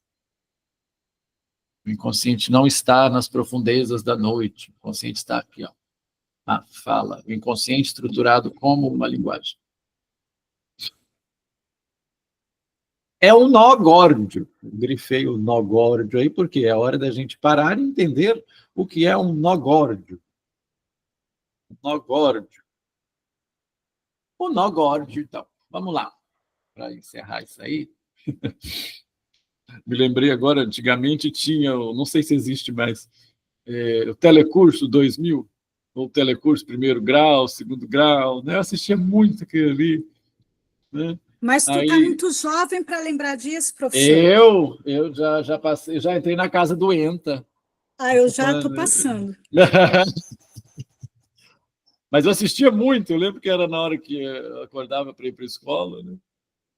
O inconsciente não está nas profundezas da noite. O inconsciente está aqui, ó, na fala. O inconsciente estruturado como uma linguagem. É um nó górdio. Grifei o nó górdio aí, porque é hora da gente parar e entender o que é um nó górdio. Nó górdio. O nó górdio, então. Vamos lá. Para encerrar isso aí. Me lembrei agora, antigamente tinha, não sei se existe mais, o Telecurso 2000, ou o Telecurso 1º grau, 2º grau, né? Eu assistia muito aquilo ali. Né? Mas tu está muito jovem para lembrar disso, professor. Eu já passei, já entrei na casa doenta. Eu já estou passando. Mas eu assistia muito, eu lembro que era na hora que eu acordava para ir para a escola, né?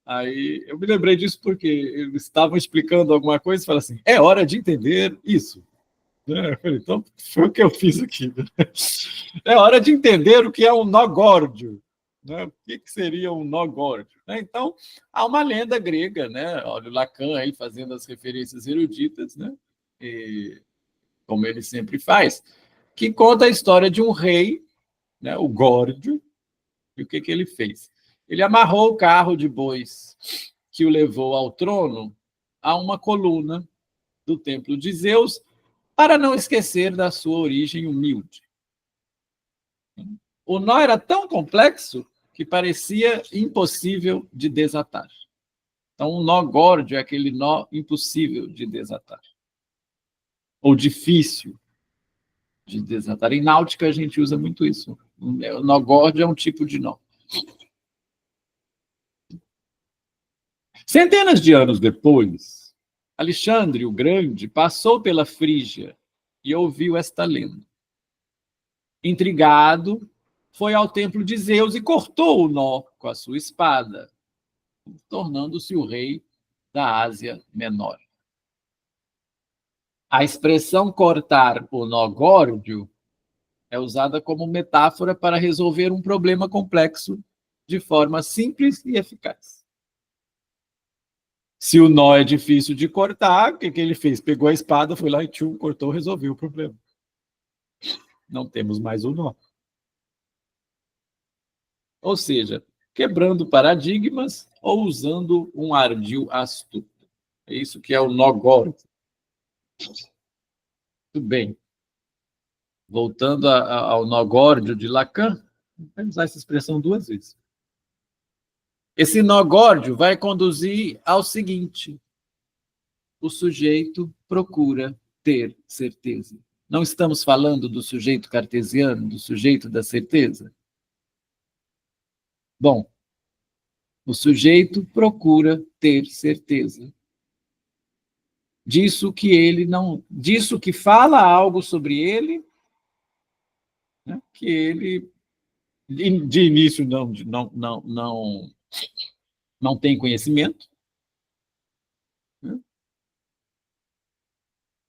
Aí eu me lembrei disso porque eles estavam explicando alguma coisa e falaram assim, é hora de entender isso. Eu falei, então foi o que eu fiz aqui. É hora de entender o que é um nó górdio. Né? O que seria um nó górdio? Então, há uma lenda grega, né? Olha o Lacan aí fazendo as referências eruditas, né? E, como ele sempre faz, que conta a história de um rei, né? O Górdio, e o que ele fez? Ele amarrou o carro de bois que o levou ao trono a uma coluna do templo de Zeus, para não esquecer da sua origem humilde. O nó era tão complexo que parecia impossível de desatar. Então, um nó górdio é aquele nó impossível de desatar. Ou difícil de desatar. Em náutica, a gente usa muito isso. O nó górdio é um tipo de nó. Centenas de anos depois, Alexandre o Grande passou pela Frígia e ouviu esta lenda. intrigado, foi ao templo de Zeus e cortou o nó com a sua espada, tornando-se o rei da Ásia Menor. A expressão cortar o nó górdio é usada como metáfora para resolver um problema complexo de forma simples e eficaz. Se o nó é difícil de cortar, o que ele fez? Pegou a espada, foi lá e cortou, resolveu o problema. Não temos mais o nó. Ou seja, quebrando paradigmas ou usando um ardil astuto. É isso que é o nó górdio. Muito bem. Voltando ao nó górdio de Lacan, vamos usar essa expressão 2 vezes. Esse nó górdio vai conduzir ao seguinte: o sujeito procura ter certeza. Não estamos falando do sujeito cartesiano, do sujeito da certeza? Bom, o sujeito procura ter certeza disso que ele não, disso que fala algo sobre ele, né, que ele de início não tem conhecimento, né?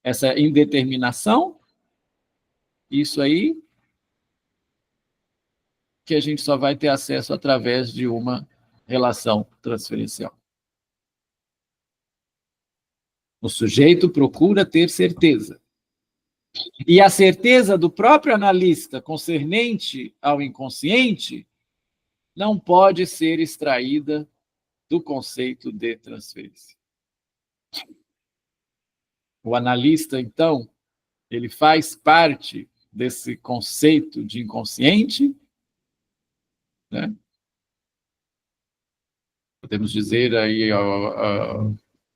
Essa indeterminação, isso aí que a gente só vai ter acesso através de uma relação transferencial. O sujeito procura ter certeza. E a certeza do próprio analista concernente ao inconsciente não pode ser extraída do conceito de transferência. O analista, então, ele faz parte desse conceito de inconsciente, né? Podemos dizer aí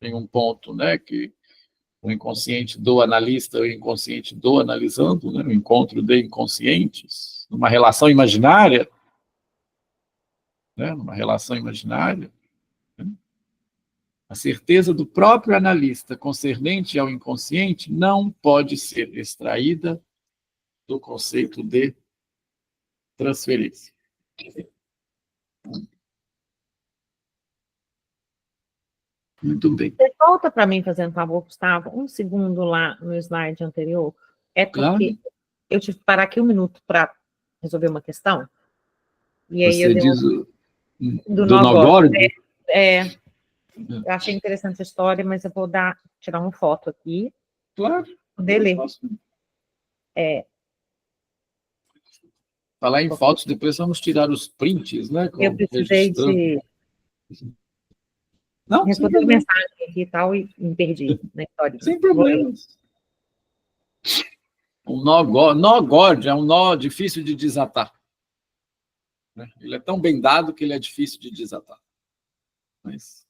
em um ponto, né, que o inconsciente do analista, o inconsciente do analisando, né, o encontro de inconscientes, numa relação imaginária, né, numa relação imaginária, né? A certeza do próprio analista concernente ao inconsciente não pode ser extraída do conceito de transferência. Muito bem. Você volta para mim, fazendo favor, Gustavo, um segundo lá no slide anterior. É porque eu tive que parar aqui 1 minuto para resolver uma questão. E aí Você diz do nó górdio? Eu achei interessante essa história, mas eu vou tirar uma foto aqui. Claro. Poder ler. Falar em fotos, depois vamos tirar os prints, né? Eu precisei de responder mensagem aqui e tal, e me perdi na história. Sem problemas. Um nó górdio é um nó difícil de desatar. Né? Ele é tão bem dado que ele é difícil de desatar. Mas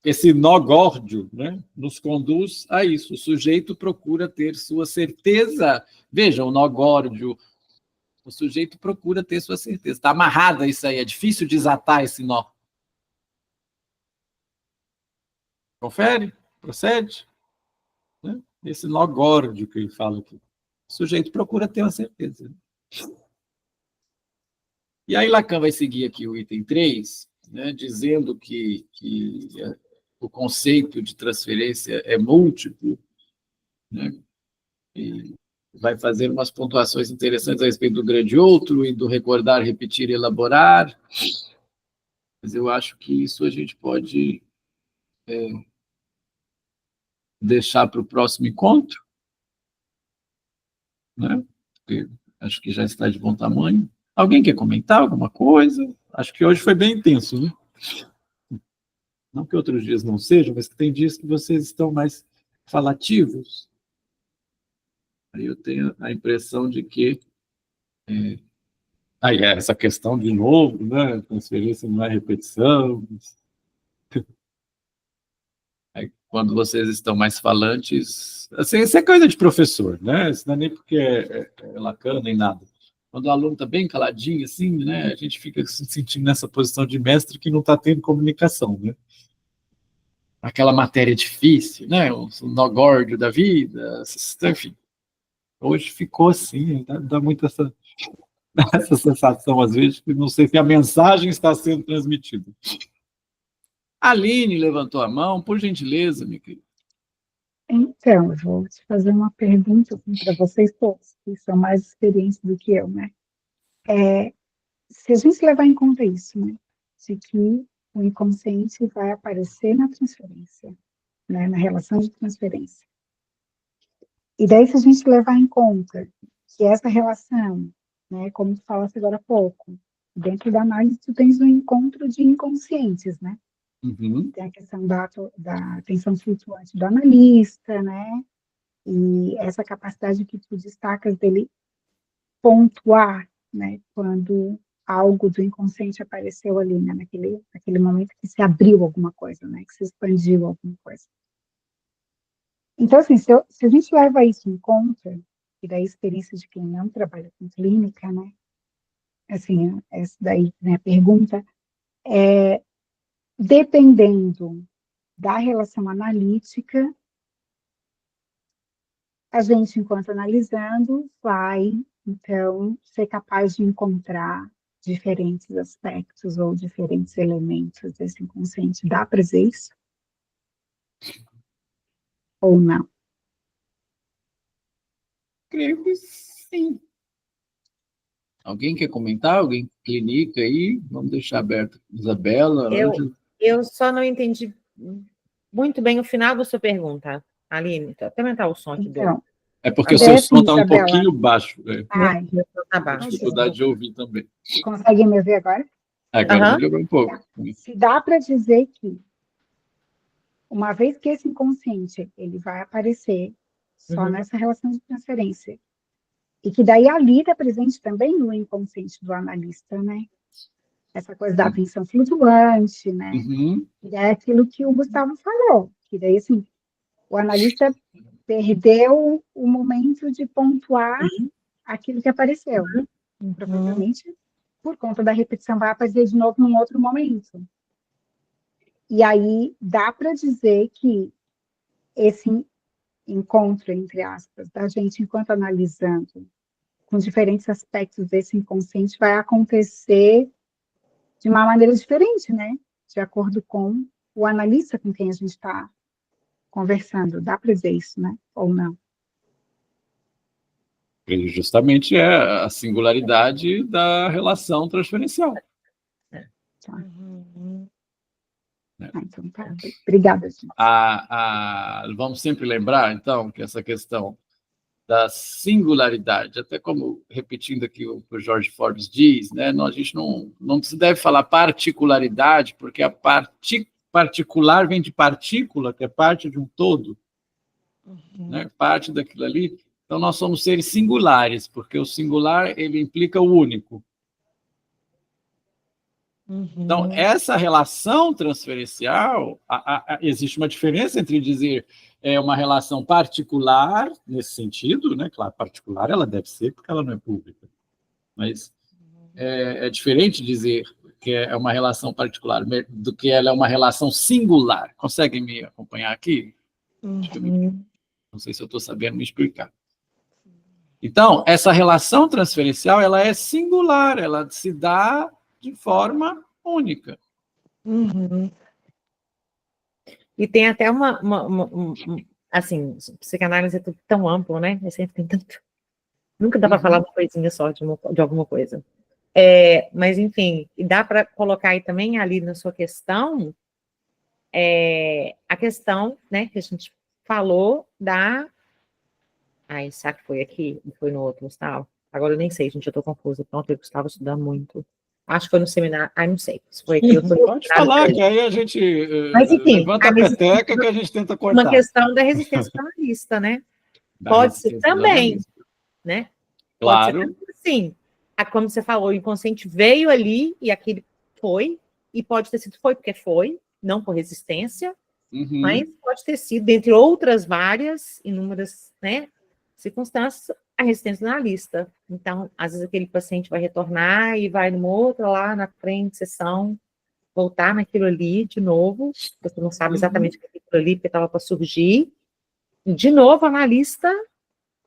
esse nó górdio, né, nos conduz a isso. O sujeito procura ter sua certeza. Veja, o nó górdio. O sujeito procura ter sua certeza. Está amarrada isso aí, é difícil desatar esse nó. Confere? Procede? Né? Esse nó górdio que ele fala aqui. O sujeito procura ter uma certeza. E aí Lacan vai seguir aqui o item 3, né, dizendo que o conceito de transferência é múltiplo, né, e vai fazer umas pontuações interessantes a respeito do grande outro e do recordar, repetir e elaborar. Mas eu acho que isso a gente pode deixar para o próximo encontro, né? Porque acho que já está de bom tamanho. Alguém quer comentar alguma coisa? Acho que hoje foi bem intenso, né? Não que outros dias não sejam, mas que tem dias que vocês estão mais falativos. Aí eu tenho a impressão de que essa questão de novo, né? Transferência não é repetição. Aí, quando vocês estão mais falantes, assim, isso é coisa de professor, né? Isso não é nem porque é Lacan nem nada. Quando o aluno está bem caladinho, assim, né? A gente fica se sentindo nessa posição de mestre que não está tendo comunicação, né? Aquela matéria difícil, né? O nó górdio da vida, enfim. Hoje ficou assim, dá muito essa sensação, às vezes, que não sei se a mensagem está sendo transmitida. A Aline levantou a mão, por gentileza, minha querida. Então, eu vou te fazer uma pergunta para vocês todos, que são mais experientes do que eu, né? Se a gente levar em conta isso, né? De que o inconsciente vai aparecer na transferência, né? Na relação de transferência. E daí, se a gente levar em conta que essa relação, né? Como tu falaste agora há pouco, dentro da análise tu tens um encontro de inconscientes, né? Uhum. Tem a questão da atenção flutuante do analista, né? E essa capacidade que tu destacas dele pontuar, né? Quando algo do inconsciente apareceu ali, né? Naquele momento que se abriu alguma coisa, né? Que se expandiu alguma coisa. Então, assim, se a gente leva isso em conta, e da experiência de quem não trabalha com clínica, né? Assim, essa daí, né, a pergunta é, dependendo da relação analítica, a gente, enquanto analisando, vai, então, ser capaz de encontrar diferentes aspectos ou diferentes elementos desse inconsciente. Dá para dizer isso? Ou não? Creio que sim. Alguém quer comentar? Alguém clinica aí? Vamos deixar aberto. Isabela, Ângela. Eu só não entendi muito bem o final da sua pergunta, Aline. Até aumentar o som aqui do... Então, É porque o seu som está um Isabela. pouquinho baixo. Ai, Tá baixo. Dificuldade de ouvir também. consegue me ouvir agora? Agora melhorou um pouco. Se dá para dizer que, uma vez que esse inconsciente ele vai aparecer só nessa relação de transferência, e que daí ali está presente também no inconsciente do analista, né? Essa coisa da atenção flutuante, né? Uhum. E é aquilo que o Gustavo falou, que daí, assim, o analista perdeu o momento de pontuar aquilo que apareceu. Provavelmente, por conta da repetição, vai aparecer de novo num outro momento. E aí, dá para dizer que esse encontro, entre aspas, da gente, enquanto analisando, com diferentes aspectos desse inconsciente, vai acontecer de uma maneira diferente, né? De acordo com o analista com quem a gente está conversando. Dá para dizer isso, né? Ou não? Ele justamente é a singularidade da relação transferencial. Tá. Então, tá. Obrigada, gente. Vamos sempre lembrar, então, que essa questão da singularidade, até como, repetindo aqui o que o Jorge Forbes diz, né, a gente não se deve falar particularidade, porque a particular vem de partícula, que é parte de um todo, né, parte daquilo ali. Então, nós somos seres singulares, porque o singular, ele implica o único. Então, essa relação transferencial, existe uma diferença entre dizer uma relação particular, nesse sentido, né? Claro, particular ela deve ser, porque ela não é pública. Mas é diferente dizer que é uma relação particular do que ela é uma relação singular. Conseguem me acompanhar aqui? Não sei se eu estou sabendo me explicar. Então, essa relação transferencial, ela é singular, ela se dá de forma única. E tem até assim, psicanálise é tudo tão amplo, né? Sempre tem tanto... Nunca dá para falar uma coisinha só de alguma coisa. Mas, enfim, e dá para colocar aí também ali na sua questão a questão, né, que a gente falou da... Ai, será que foi aqui? Ou foi no outro, Gustavo? Agora eu nem sei, gente, eu tô confusa. Pronto, o Gustavo estuda muito. Acho que foi no seminário. Ai, não sei. Se foi aqui, eu tô... Pode falar, que aí a gente levanta a peteca que a gente tenta cortar. Uma questão da resistência do analista, né? Pode ser também, né? Claro. Pode ser também, sim. Como você falou, o inconsciente veio ali e aquele foi, e pode ter sido porque foi, não por resistência, mas pode ter sido, dentre outras várias, inúmeras, né, circunstâncias, a resistência do analista. Então, às vezes aquele paciente vai retornar e vai numa outra lá na frente, sessão, voltar naquilo ali de novo, você não sabe exatamente o que é aquilo ali, porque estava para surgir, e de novo o analista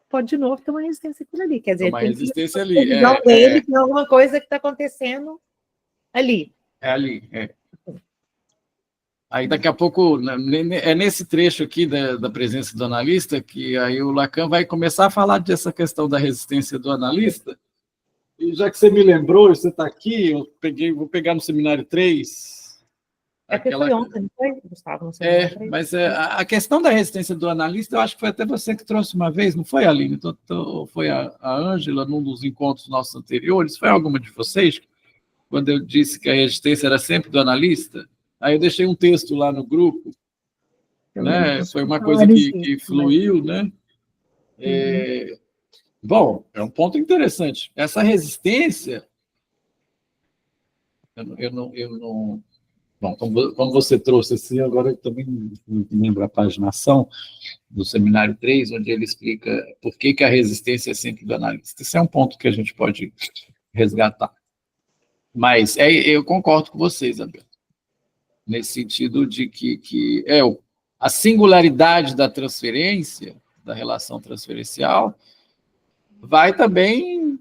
pode de novo ter uma resistência aquilo ali. Quer dizer, Uma tem resistência que ali. dele, tem alguma coisa que está acontecendo ali. É ali. Aí, daqui a pouco, é nesse trecho aqui da presença do analista que aí o Lacan vai começar a falar dessa questão da resistência do analista. E já que você me lembrou, você está aqui, vou pegar no seminário 3. Porque foi ontem, não foi, Gustavo? No seminário 3? Mas a questão da resistência do analista, eu acho que foi até você que trouxe uma vez, não foi, Aline? Foi a Ângela, num dos encontros nossos anteriores? Foi alguma de vocês? Quando eu disse que a resistência era sempre do analista? Aí eu deixei um texto lá no grupo, né? Foi uma coisa que fluiu, né? Bom, é um ponto interessante. Essa resistência, eu não. Bom, como você trouxe assim, agora eu também não lembro a paginação do seminário 3, onde ele explica por que a resistência é sempre do analista. Esse é um ponto que a gente pode resgatar. Mas eu concordo com você, Isabel, nesse sentido de que a singularidade da transferência, da relação transferencial, vai também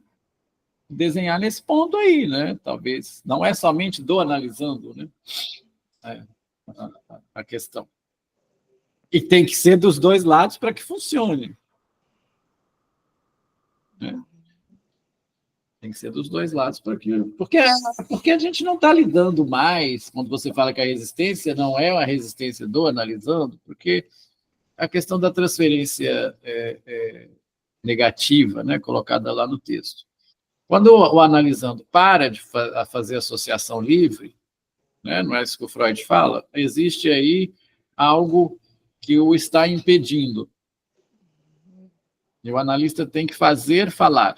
desenhar nesse ponto aí, né? Talvez não é somente do analisando, né? A questão. E tem que ser dos dois lados para que funcione. Né? Tem que ser dos dois lados porque a gente não está lidando mais, quando você fala que a resistência não é a resistência do analisando, porque a questão da transferência negativa, né, colocada lá no texto. Quando o analisando para de fazer associação livre, né, não é isso que o Freud fala, existe aí algo que o está impedindo. E o analista tem que fazer falar.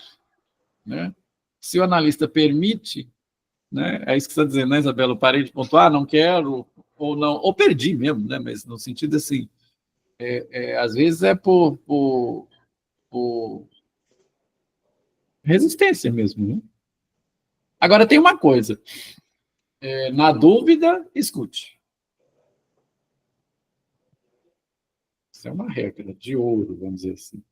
Né? Se o analista permite, né, é isso que você está dizendo, né, Isabela? Eu parei de pontuar, não quero, ou não, ou perdi mesmo, né, mas no sentido assim, às vezes é por resistência mesmo. Né? Agora, tem uma coisa. Na dúvida, escute. Isso é uma regra de ouro, vamos dizer assim.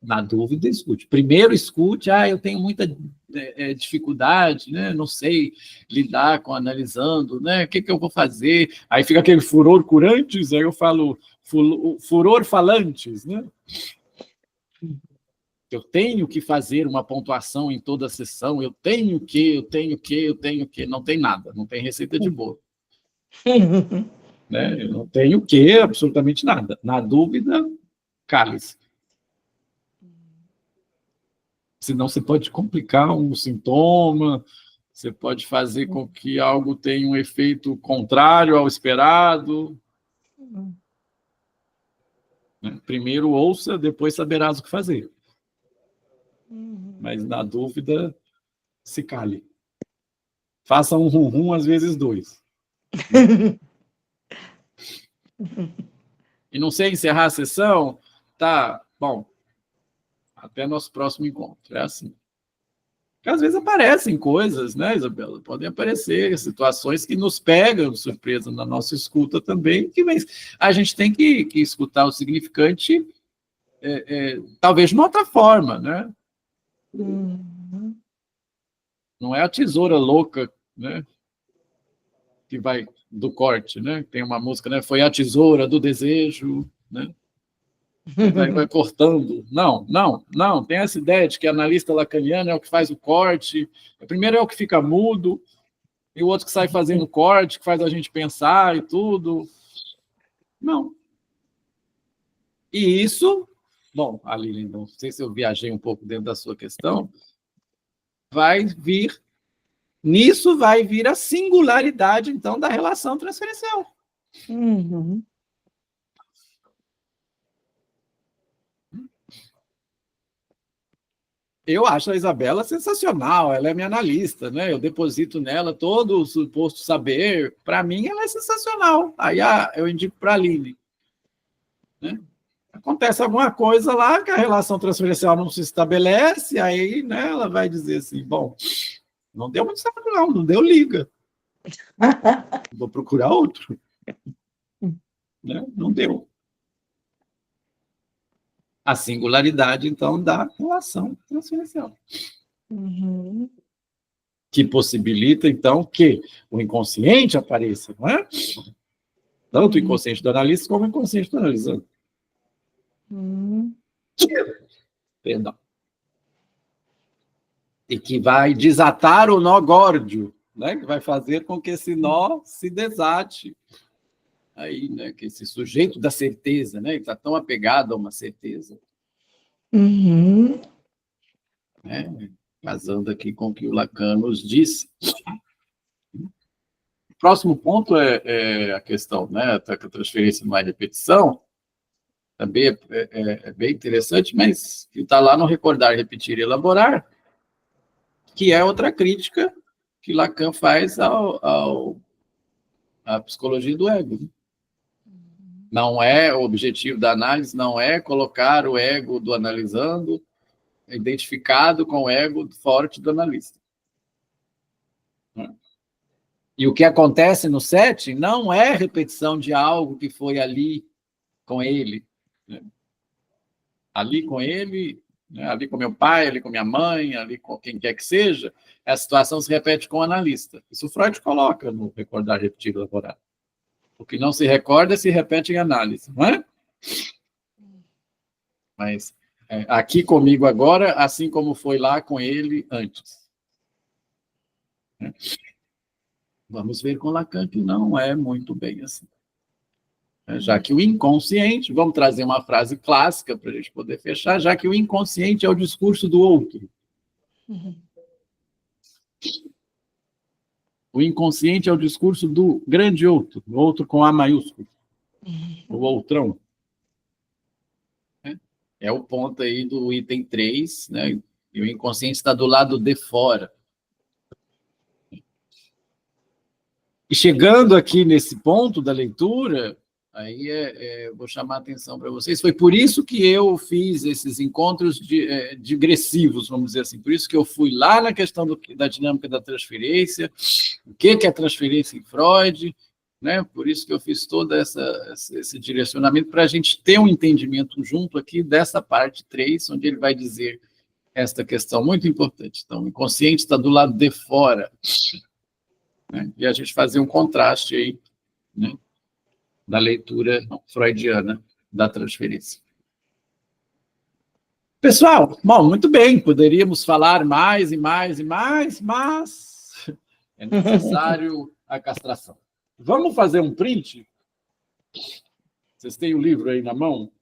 Na dúvida, escute. Primeiro, escute. Eu tenho muita dificuldade, né? Não sei lidar com analisando, né? O que eu vou fazer? Aí fica aquele furor curantes, aí eu falo furor falantes, né? Eu tenho que fazer uma pontuação em toda a sessão, eu tenho que. Não tem nada, não tem receita de bolo. Né? Eu não tenho que, absolutamente nada. Na dúvida, cale-se. Senão você pode complicar um sintoma, você pode fazer com que algo tenha um efeito contrário ao esperado. Primeiro ouça, depois saberás o que fazer. Mas, na dúvida, se cale. Faça um rum, às vezes 2. E não sei encerrar a sessão? Tá, bom. Até nosso próximo encontro. É assim. Porque, às vezes aparecem coisas, né, Isabela? Podem aparecer situações que nos pegam de surpresa na nossa escuta também, que a gente tem que escutar o significante, talvez de uma outra forma, né? Não é a tesoura louca, né? Que vai do corte, né? Tem uma música, né? Foi a tesoura do desejo, né? Vai cortando. Não. Tem essa ideia de que analista lacaniano é o que faz o corte. Primeiro é o que fica mudo, e o outro que sai fazendo corte, que faz a gente pensar e tudo. Não. E isso, bom, Aline, não sei se eu viajei um pouco dentro da sua questão, nisso vai vir a singularidade, então, da relação transferencial. Eu acho a Isabela sensacional, ela é minha analista, né? Eu deposito nela todo o suposto saber. Para mim, ela é sensacional. Aí eu indico para a Aline. Né? Acontece alguma coisa lá que a relação transferencial não se estabelece, aí, né, ela vai dizer assim, bom, não deu muito certo não deu liga. Vou procurar outro. Né? Não deu. a singularidade, então, da relação transferencial. Que possibilita, então, que o inconsciente apareça, não é? Tanto o inconsciente do analista como o inconsciente do analisando. Perdão. E que vai desatar o nó górdio, né? Que vai fazer com que esse nó se desate. Aí, né? Que esse sujeito da certeza, né? Está tão apegado a uma certeza. Né? Casando aqui com o que o Lacan nos disse. O próximo ponto é a questão, né? A transferência não é repetição. Também é bem interessante, mas que está lá no recordar, repetir e elaborar, que é outra crítica que Lacan faz à psicologia do ego. Não é o objetivo da análise, não é colocar o ego do analisando identificado com o ego forte do analista. E o que acontece no setting não é repetição de algo que foi ali com ele. Ali com ele, né? Ali com meu pai, ali com minha mãe, ali com quem quer que seja, a situação se repete com o analista. Isso Freud coloca no recordar, repetir, elaborar. O que não se recorda se repete em análise, não é? Mas aqui comigo agora, assim como foi lá com ele antes. Vamos ver com Lacan que não é muito bem assim. Já que o inconsciente, vamos trazer uma frase clássica para a gente poder fechar, já que o inconsciente é o discurso do outro. O inconsciente é o discurso do grande outro, o outro com A maiúsculo, o outrão. É o ponto aí do item 3, né? E o inconsciente está do lado de fora. E chegando aqui nesse ponto da leitura, aí vou chamar a atenção para vocês. Foi por isso que eu fiz esses encontros digressivos, vamos dizer assim. Por isso que eu fui lá na questão da dinâmica da transferência, o que é transferência em Freud, né? Por isso que eu fiz todo esse direcionamento, para a gente ter um entendimento junto aqui dessa parte 3, onde ele vai dizer esta questão muito importante. Então, o inconsciente está do lado de fora, né? E a gente fazer um contraste aí, né? Da leitura freudiana da transferência. Pessoal, bom, muito bem, poderíamos falar mais e mais e mais, mas é necessário a castração. Vamos fazer um print? Vocês têm o livro aí na mão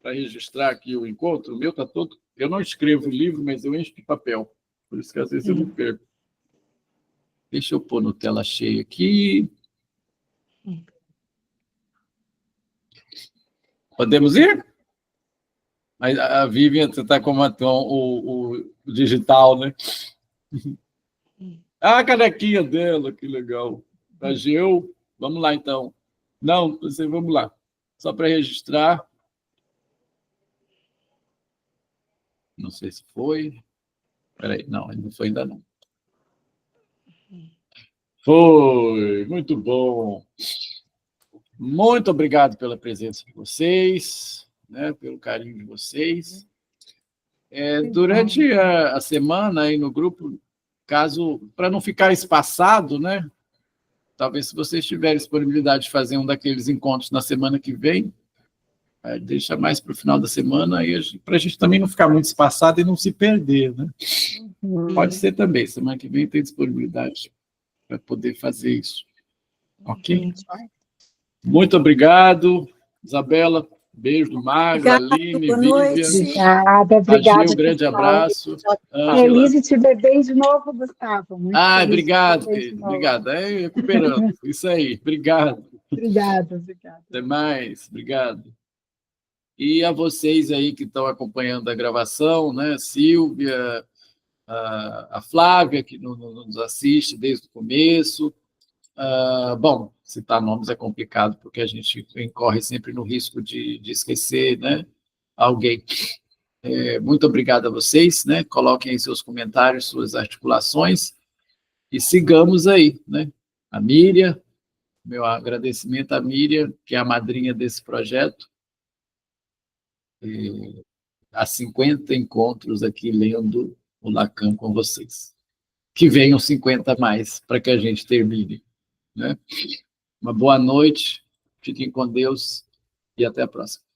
para registrar aqui o encontro? O meu está todo... Eu não escrevo o livro, mas eu encho de papel, por isso que às vezes eu não perco. Deixa eu pôr no tela cheia aqui. Podemos ir? Mas a Vivian, você está com o digital, né? Ah, a canequinha dela, que legal. A Geu, vamos lá, então. Não, vamos lá. Só para registrar. Não sei se foi. Espera aí, não, não foi ainda não. Foi, muito bom. Muito obrigado pela presença de vocês, né, pelo carinho de vocês. Durante a semana aí no grupo, para não ficar espaçado, né, talvez se vocês tiverem disponibilidade de fazer um daqueles encontros na semana que vem, deixa mais para o final da semana, para a gente também não ficar muito espaçado e não se perder, né? Pode ser também, semana que vem tem disponibilidade para poder fazer isso. Ok? Muito obrigado, Isabela. Beijo do Mário, Aline, Vivian. Obrigada. Um grande abraço. Feliz de te ver bem de novo, Gustavo. Muito obrigado, querido. Obrigado. Recuperando. Isso aí. Obrigado. Obrigada. Até mais. Obrigado. E a vocês aí que estão acompanhando a gravação, né? Silvia, a Flávia, que nos assiste desde o começo. Bom, citar nomes é complicado, porque a gente incorre sempre no risco de esquecer, né, alguém. Muito obrigado a vocês, né? Coloquem aí seus comentários, suas articulações, e sigamos aí, né? A Miriam, meu agradecimento à Miriam, que é a madrinha desse projeto. há 50 encontros aqui lendo o Lacan com vocês. Que venham 50 mais para que a gente termine, né? Uma boa noite, fiquem com Deus e até a próxima.